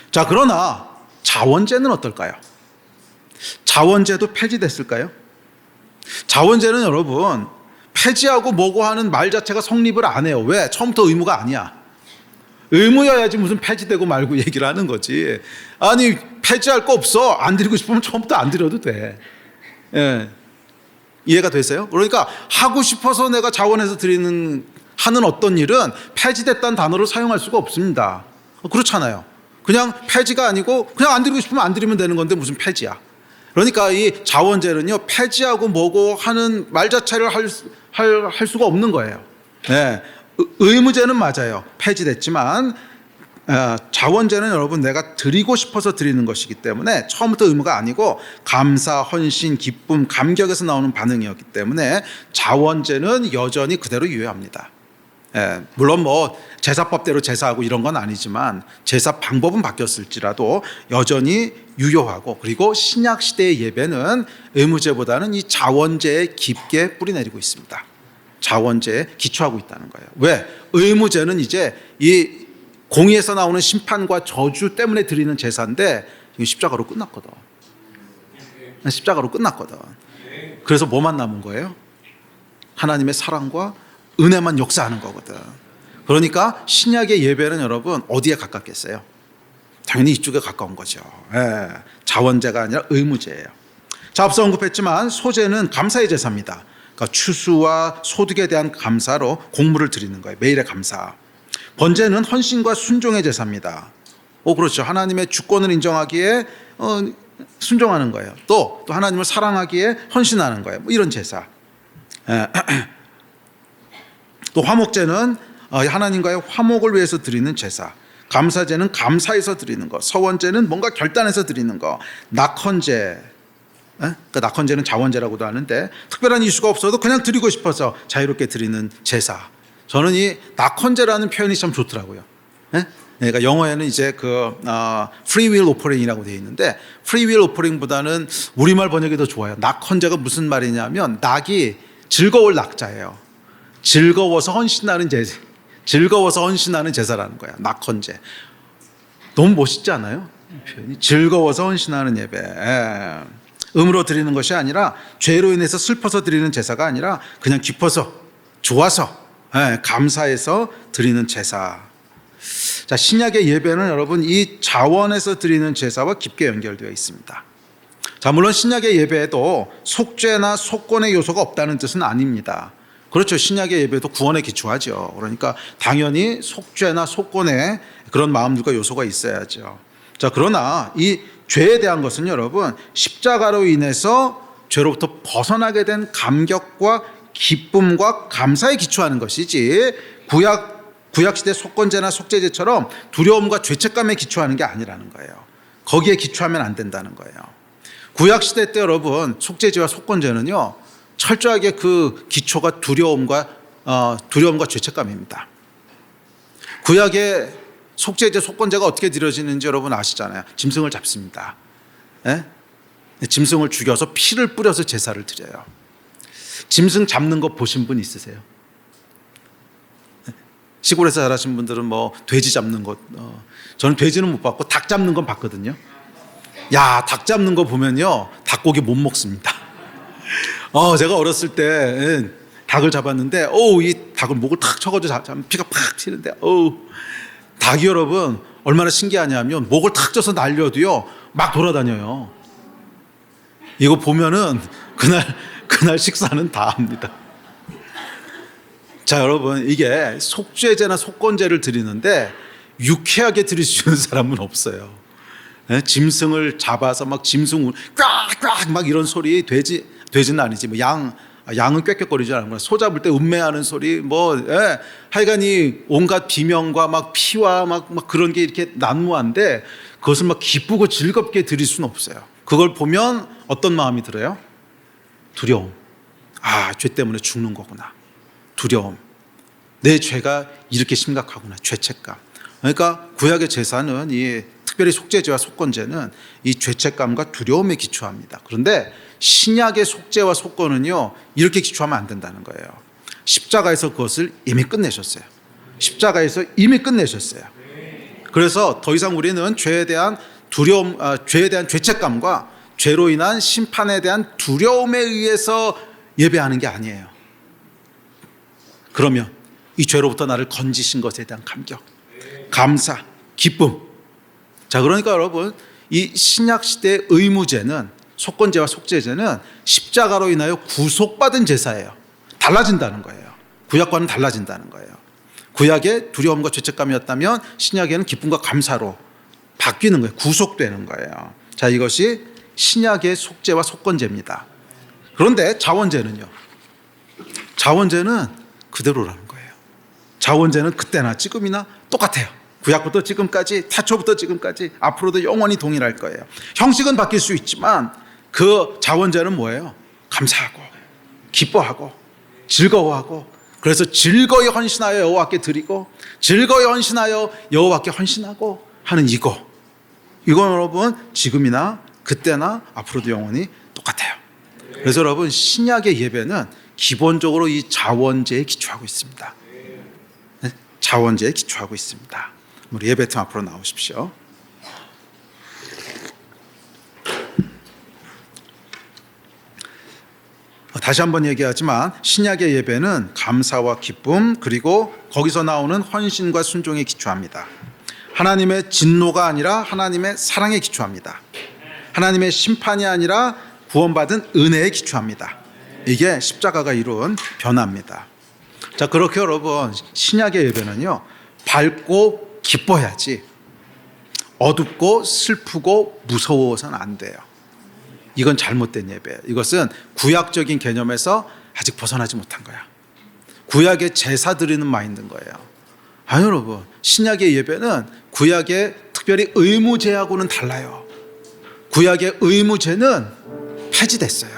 S1: 자, 그러나 자원제는 어떨까요? 자원제도 폐지됐을까요? 자원제는 여러분 폐지하고 뭐고 하는 말 자체가 성립을 안 해요. 왜? 처음부터 의무가 아니야. 의무여야지 무슨 폐지되고 말고 얘기를 하는 거지. 아니 폐지할 거 없어. 안 드리고 싶으면 처음부터 안 드려도 돼. 예. 이해가 되세요? 그러니까 하고 싶어서 내가 자원해서 하는 어떤 일은 폐지됐다는 단어를 사용할 수가 없습니다. 그렇잖아요. 그냥 폐지가 아니고 그냥 안 드리고 싶으면 안 드리면 되는 건데 무슨 폐지야. 그러니까 이 자원제는요, 폐지하고 뭐고 하는 말 자체를 할 수가 없는 거예요. 네. 의무제는 맞아요. 폐지됐지만 자원제는 여러분 내가 드리고 싶어서 드리는 것이기 때문에 처음부터 의무가 아니고 감사, 헌신, 기쁨, 감격에서 나오는 반응이었기 때문에 자원제는 여전히 그대로 유효합니다. 물론 뭐 제사법대로 제사하고 이런 건 아니지만 제사 방법은 바뀌었을지라도 여전히 유효하고, 그리고 신약 시대의 예배는 의무제보다는 이 자원제에 깊게 뿌리내리고 있습니다. 자원제에 기초하고 있다는 거예요. 왜? 의무제는 이제 이 공의에서 나오는 심판과 저주 때문에 드리는 제사인데 이거 십자가로 끝났거든. 십자가로 끝났거든. 그래서 뭐만 남은 거예요? 하나님의 사랑과 은혜만 역사하는 거거든. 그러니까 신약의 예배는 여러분 어디에 가깝겠어요? 당연히 이쪽에 가까운 거죠. 자원제가 아니라 의무제예요. 자, 앞서 언급했지만 소제는 감사의 제사입니다. 그러니까 추수와 소득에 대한 감사로 공물을 드리는 거예요. 매일의 감사. 번제는 헌신과 순종의 제사입니다. 그렇죠. 하나님의 주권을 인정하기에 순종하는 거예요. 또 하나님을 사랑하기에 헌신하는 거예요. 뭐 이런 제사. 또 화목제는 하나님과의 화목을 위해서 드리는 제사. 감사제는 감사해서 드리는 거. 서원제는 뭔가 결단해서 드리는 거. 낙헌제. 그 낙헌제는 자원제라고도 하는데 특별한 이슈가 없어도 그냥 드리고 싶어서 자유롭게 드리는 제사. 저는 이 낙헌제라는 표현이 참 좋더라고요. 그러니까 영어에는 이제 free will offering이라고 되어 있는데 free will offering보다는 우리말 번역이 더 좋아요. 낙헌제가 무슨 말이냐면 낙이 즐거울 낙자예요. 즐거워서 헌신하는 제사라는 거야. 낙헌제. 너무 멋있지 않아요? 표현이 즐거워서 헌신하는 예배. 음으로 드리는 것이 아니라 죄로 인해서 슬퍼서 드리는 제사가 아니라 그냥 기뻐서 좋아서 감사해서 드리는 제사. 자, 신약의 예배는 여러분 이 자원에서 드리는 제사와 깊게 연결되어 있습니다. 자, 물론 신약의 예배에도 속죄나 속건의 요소가 없다는 뜻은 아닙니다. 그렇죠. 신약의 예배도 구원에 기초하죠. 그러니까 당연히 속죄나 속건의 그런 마음들과 요소가 있어야죠. 자, 그러나 이 죄에 대한 것은 여러분 십자가로 인해서 죄로부터 벗어나게 된 감격과 기쁨과 감사에 기초하는 것이지 구약시대 속건제나 속죄제처럼 두려움과 죄책감에 기초하는 게 아니라는 거예요. 거기에 기초하면 안 된다는 거예요. 구약시대 때 여러분 속죄제와 속건제는요 철저하게 그 기초가 두려움과 죄책감입니다. 구약의 속죄제, 속건제가 어떻게 드려지는지 여러분 아시잖아요. 짐승을 잡습니다. 짐승을 죽여서 피를 뿌려서 제사를 드려요. 짐승 잡는 거 보신 분 있으세요? 시골에서 자라신 분들은 뭐 돼지 잡는 것, 저는 돼지는 못 봤고 닭 잡는 건 봤거든요. 야, 닭 잡는 거 보면요 닭고기 못 먹습니다. 제가 어렸을 때 닭을 잡았는데 이 닭을 목을 탁 쳐가지고 잡으면 피가 팍 튀는데 닭이 여러분 얼마나 신기하냐면 목을 탁 쳐서 날려도요 막 돌아다녀요. 이거 보면은 그날 식사는 다 합니다. 자, 여러분 이게 속죄제나 속건제를 드리는데 유쾌하게 드릴 수 있는 사람은 없어요. 짐승을 잡아서 막 짐승 꽉꽉 막 이런 소리, 돼지는 아니지 뭐 양은 꽥꽥거리지 않는 거야. 소 잡을 때 음매하는 소리 하여간 이 온갖 비명과 막 피와 막 그런 게 이렇게 난무한데 그것을 막 기쁘고 즐겁게 드릴 수는 없어요. 그걸 보면 어떤 마음이 들어요? 두려움. 죄 때문에 죽는 거구나. 두려움. 내 죄가 이렇게 심각하구나. 죄책감. 그러니까 구약의 제사는 특별히 속죄제와 속건제는 이 죄책감과 두려움에 기초합니다. 그런데 신약의 속죄와 속건은요 이렇게 기초하면 안 된다는 거예요. 십자가에서 그것을 이미 끝내셨어요. 십자가에서 이미 끝내셨어요. 그래서 더 이상 우리는 죄에 대한 두려움, 죄에 대한 죄책감과 죄로 인한 심판에 대한 두려움에 의해서 예배하는 게 아니에요. 그러면 이 죄로부터 나를 건지신 것에 대한 감격, 감사, 기쁨. 자, 그러니까 여러분, 이 신약 시대의 의무제는, 속건제와 속죄제는 십자가로 인하여 구속받은 제사예요. 달라진다는 거예요. 구약과는 달라진다는 거예요. 구약의 두려움과 죄책감이었다면 신약에는 기쁨과 감사로 바뀌는 거예요. 구속되는 거예요. 자, 이것이 신약의 속죄와 속건제입니다. 그런데 자원제는요? 자원제는 그대로라는 거예요. 자원제는 그때나 지금이나 똑같아요. 구약부터 지금까지, 태초부터 지금까지, 앞으로도 영원히 동일할 거예요. 형식은 바뀔 수 있지만 그 자원제는 뭐예요? 감사하고 기뻐하고 즐거워하고, 그래서 즐거이 헌신하여 여호와께 드리고 즐거이 헌신하여 여호와께 헌신하고 하는 이건 여러분 지금이나 그때나 앞으로도 영원히 똑같아요. 그래서 여러분 신약의 예배는 기본적으로 이 자원제에 기초하고 있습니다. 네? 자원제에 기초하고 있습니다. 우리 예배팀 앞으로 나오십시오. 다시 한번 얘기하지만 신약의 예배는 감사와 기쁨, 그리고 거기서 나오는 헌신과 순종에 기초합니다. 하나님의 진노가 아니라 하나님의 사랑에 기초합니다. 하나님의 심판이 아니라 구원받은 은혜에 기초합니다. 이게 십자가가 이룬 변화입니다. 자, 그렇게 여러분 신약의 예배는요, 밝고 기뻐야지 어둡고 슬프고 무서워서는 안 돼요. 이건 잘못된 예배예요. 이것은 구약적인 개념에서 아직 벗어나지 못한 거야. 구약의 제사 드리는 마인드인 거예요. 아니 여러분, 신약의 예배는 구약의 특별히 의무제하고는 달라요. 구약의 의무제는 폐지됐어요.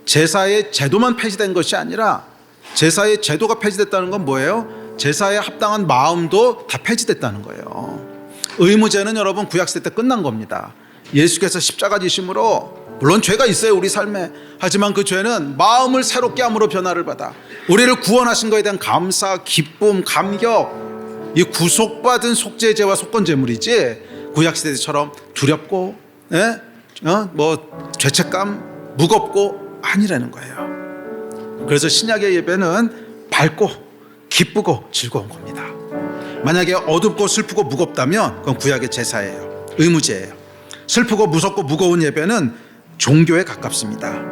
S1: 제사의 제도만 폐지된 것이 아니라, 제사의 제도가 폐지됐다는 건 뭐예요? 제사에 합당한 마음도 다 폐지됐다는 거예요. 의무제는 여러분 구약시대 때 끝난 겁니다. 예수께서 십자가 지심으로, 물론 죄가 있어요 우리 삶에, 하지만 그 죄는 마음을 새롭게 함으로 변화를 받아 우리를 구원하신 것에 대한 감사, 기쁨, 감격, 이 구속받은 속죄제와 속건제물이지 구약시대처럼 두렵고 죄책감, 무겁고 아니라는 거예요. 그래서 신약의 예배는 밝고 기쁘고 즐거운 겁니다. 만약에 어둡고 슬프고 무겁다면 그건 구약의 제사예요. 의무제예요. 슬프고 무섭고 무거운 예배는 종교에 가깝습니다.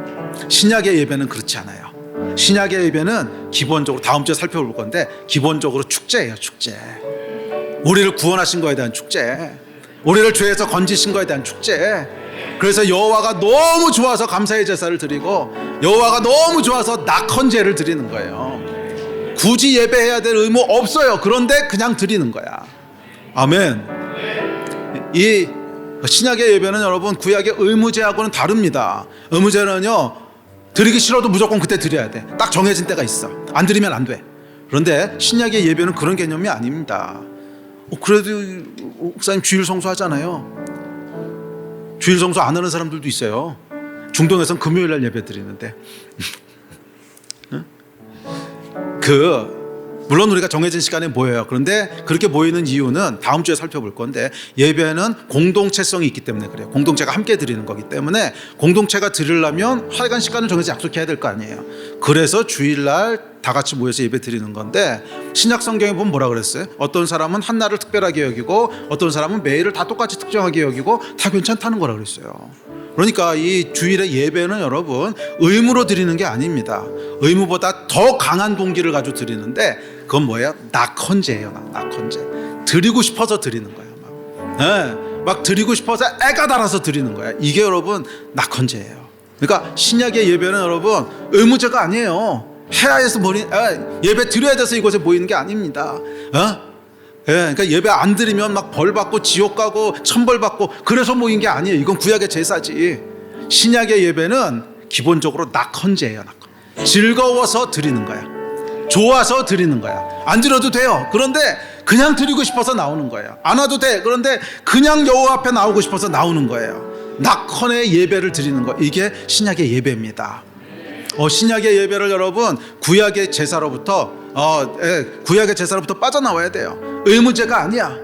S1: 신약의 예배는 그렇지 않아요. 신약의 예배는 기본적으로, 다음 주에 살펴볼 건데, 기본적으로 축제예요. 축제. 우리를 구원하신 거에 대한 축제, 우리를 죄에서 건지신 거에 대한 축제. 그래서 여호와가 너무 좋아서 감사의 제사를 드리고, 여호와가 너무 좋아서 낙헌제를 드리는 거예요. 굳이 예배해야 될 의무 없어요. 그런데 그냥 드리는 거야. 아멘. 이 신약의 예배는 여러분 구약의 의무제하고는 다릅니다. 의무제는요, 드리기 싫어도 무조건 그때 드려야 돼. 딱 정해진 때가 있어. 안 드리면 안 돼. 그런데 신약의 예배는 그런 개념이 아닙니다. 그래도 목사님 주일 성수하잖아요. 주일 성수 안 하는 사람들도 있어요. 중동에서는 금요일 날 예배 드리는데 물론 우리가 정해진 시간에 모여요. 그런데 그렇게 모이는 이유는 다음 주에 살펴볼 건데, 예배는 공동체성이 있기 때문에 그래요. 공동체가 함께 드리는 거기 때문에, 공동체가 드리려면 하여간 시간을 정해서 약속해야 될 거 아니에요. 그래서 주일날 다 같이 모여서 예배 드리는 건데, 신약 성경에 보면 뭐라 그랬어요? 어떤 사람은 한 날을 특별하게 여기고 어떤 사람은 매일을 다 똑같이 특정하게 여기고 다 괜찮다는 거라 그랬어요. 그러니까 이 주일의 예배는 여러분 의무로 드리는 게 아닙니다. 의무보다 더 강한 동기를 가지고 드리는데, 그건 뭐예요? 낙헌제예요. 낙헌제. 드리고 싶어서 드리는 거예요. 막 드리고 싶어서 애가 달아서 드리는 거예요. 이게 여러분 낙헌제예요. 그러니까 신약의 예배는 여러분 의무제가 아니에요. 해야 해서 예배 드려야 돼서 이곳에 모이는 게 아닙니다. 그러니까 예배 안 드리면 막 벌 받고 지옥 가고 천벌 받고 그래서 모인 게 아니에요. 이건 구약의 제사지. 신약의 예배는 기본적으로 낙헌제예요. 낙헌. 즐거워서 드리는 거야. 좋아서 드리는 거야. 안 드려도 돼요. 그런데 그냥 드리고 싶어서 나오는 거예요. 안 와도 돼. 그런데 그냥 여호와 앞에 나오고 싶어서 나오는 거예요. 낙헌의 예배를 드리는 거, 이게 신약의 예배입니다. 신약의 예배를 여러분 구약의 제사로부터 빠져나와야 돼요. 의무제가 아니야.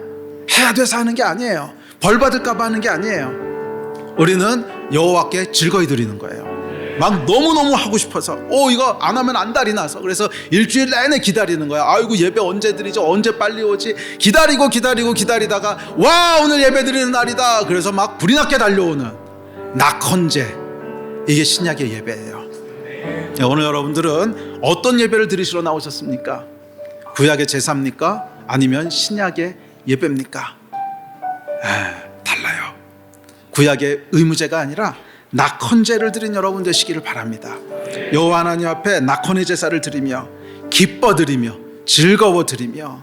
S1: 해야 돼서 하는 게 아니에요. 벌 받을까 봐 하는 게 아니에요. 우리는 여호와께 즐거이 드리는 거예요. 막 너무너무 하고 싶어서 이거 안 하면 안달이 나서 그래서 일주일 내내 기다리는 거야. 아이고 예배 언제 드리죠? 언제 빨리 오지? 기다리다가 와 오늘 예배 드리는 날이다. 그래서 막 불이 났게 달려오는 낙헌제, 이게 신약의 예배예요. 오늘 여러분들은 어떤 예배를 드리시러 나오셨습니까? 구약의 제사입니까? 아니면 신약의 예배입니까? 달라요. 구약의 의무제가 아니라 낙헌제를 드린 여러분 되시기를 바랍니다. 여호와 하나님 앞에 낙헌의 제사를 드리며 기뻐 드리며 즐거워 드리며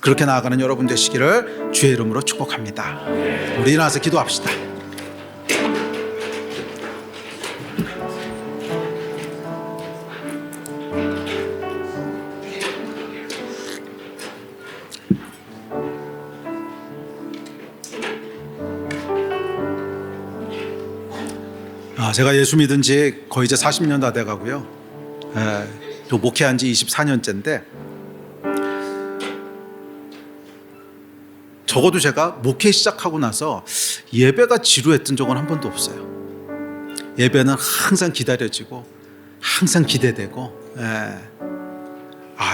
S1: 그렇게 나아가는 여러분 되시기를 주의 이름으로 축복합니다. 우리 일어나서 기도합시다. 제가 예수 믿은 지 거의 이제 40년 다 돼가고요. 또 목회한 지 24년째인데 적어도 제가 목회 시작하고 나서 예배가 지루했던 적은 한 번도 없어요. 예배는 항상 기다려지고 항상 기대되고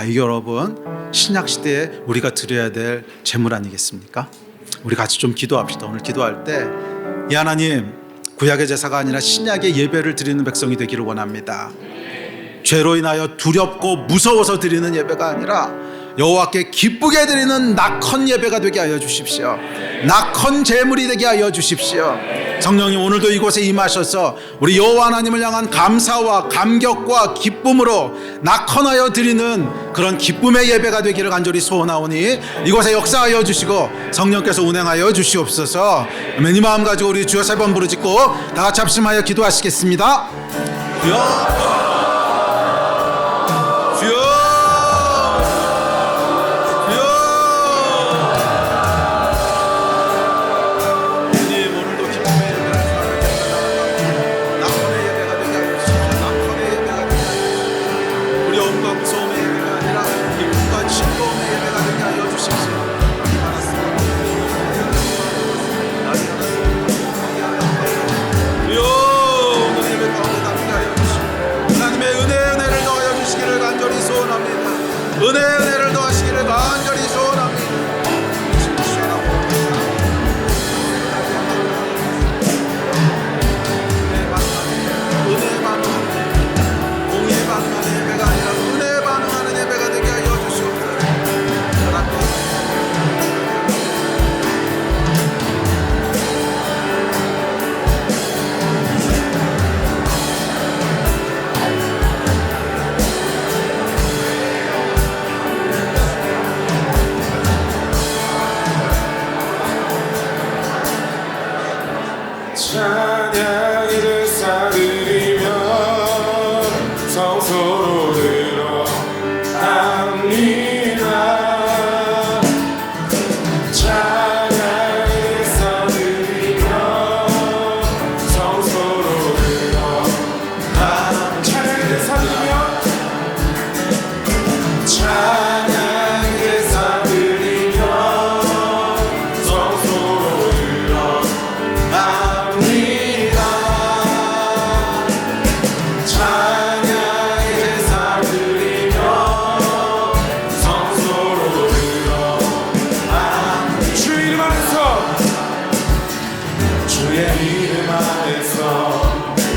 S1: 이게 여러분 신약 시대에 우리가 드려야 될 제물 아니겠습니까? 우리 같이 좀 기도합시다. 오늘 기도할 때 이 하나님, 구약의 제사가 아니라 신약의 예배를 드리는 백성이 되기를 원합니다. 죄로 인하여 두렵고 무서워서 드리는 예배가 아니라 여호와께 기쁘게 드리는 낙헌 예배가 되게 하여 주십시오. 낙헌 제물이 되게 하여 주십시오. 성령님, 오늘도 이곳에 임하셔서 우리 여호와 하나님을 향한 감사와 감격과 기쁨으로 낙헌하여 드리는 그런 기쁨의 예배가 되기를 간절히 소원하오니 이곳에 역사하여 주시고 성령께서 운행하여 주시옵소서. 이 마음 가지고 우리 주여 세 번 부르짖고 다 같이 합심하여 기도하시겠습니다. 주여, 은혜를 더하시기를 간절히 소원합니다. 은혜 반응하는 공의 반응하는 예배가 아니라 은혜 반응하는 예배가 되게 하여 주시옵소서.
S2: 찬양의 제사 드리며 성소로 들어갑니다. 찬양의 제사 드리며 성소로 들어갑니다. 찬양의 제사 드리며 찬양의 제사 드리며 성소로 들어갑니다.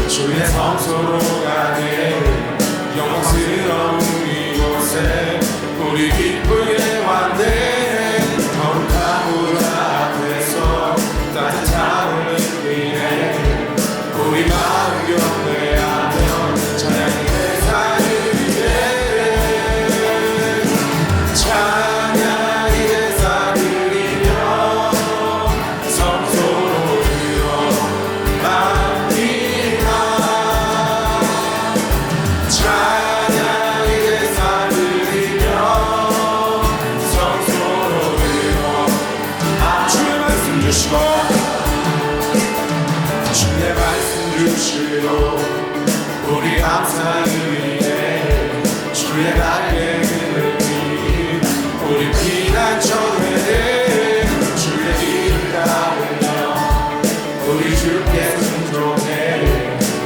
S2: 주의 성소로 가네 영광스러운 이곳에 우리 기쁘게 왔네. 거룩한 문 앞에서 따뜻함을 느끼네. 우리 마음 경배하며 찬양의 제사를 드리네. 찬양의 제사 드리며 성소로 들어갑니다. 주의 말씀 주시고 우리 감사드리네. 주의 날개 그늘이 우리 피난처네. 주의 이름 따르며 우리 주께 순종해.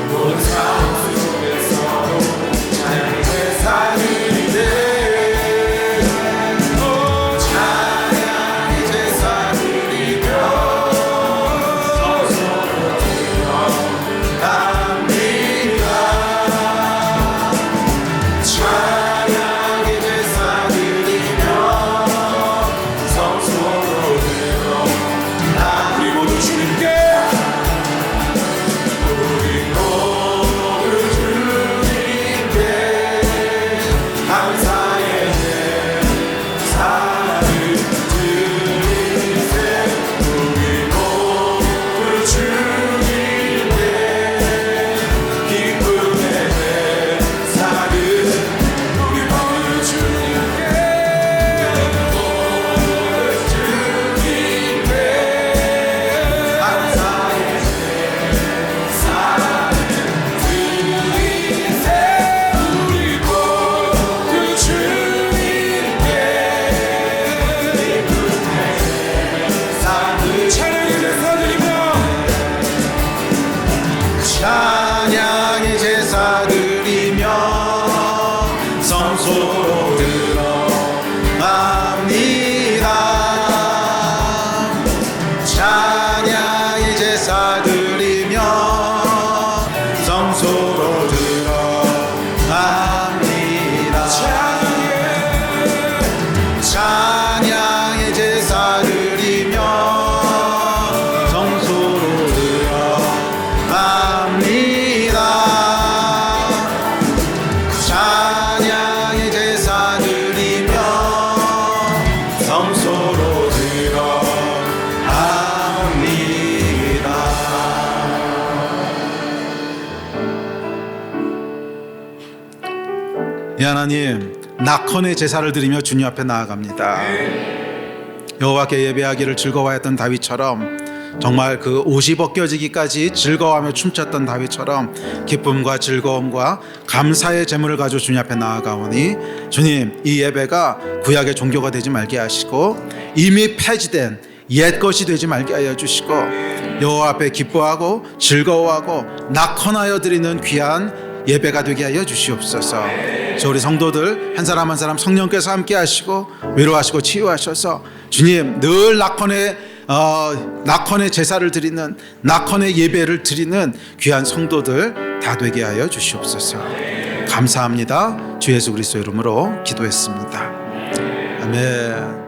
S2: 모든 사람
S1: 하나님, 낙헌의 제사를 드리며 주님 앞에 나아갑니다. 여호와께 예배하기를 즐거워했던 다윗처럼, 정말 그 옷이 벗겨지기까지 즐거워하며 춤췄던 다윗처럼 기쁨과 즐거움과 감사의 제물을 가지고 주님 앞에 나아가오니, 주님, 이 예배가 구약의 종교가 되지 말게 하시고 이미 폐지된 옛 것이 되지 말게 하여 주시고, 여호와 앞에 기뻐하고 즐거워하고 낙헌하여 드리는 귀한 예배가 되게 하여 주시옵소서. 저 우리 성도들 한 사람 한 사람 성령께서 함께 하시고 위로하시고 치유하셔서 주님, 늘 낙헌의 제사를 드리는, 낙헌의 예배를 드리는 귀한 성도들 다 되게 하여 주시옵소서. 감사합니다. 주 예수 그리스도 이름으로 기도했습니다. 아멘.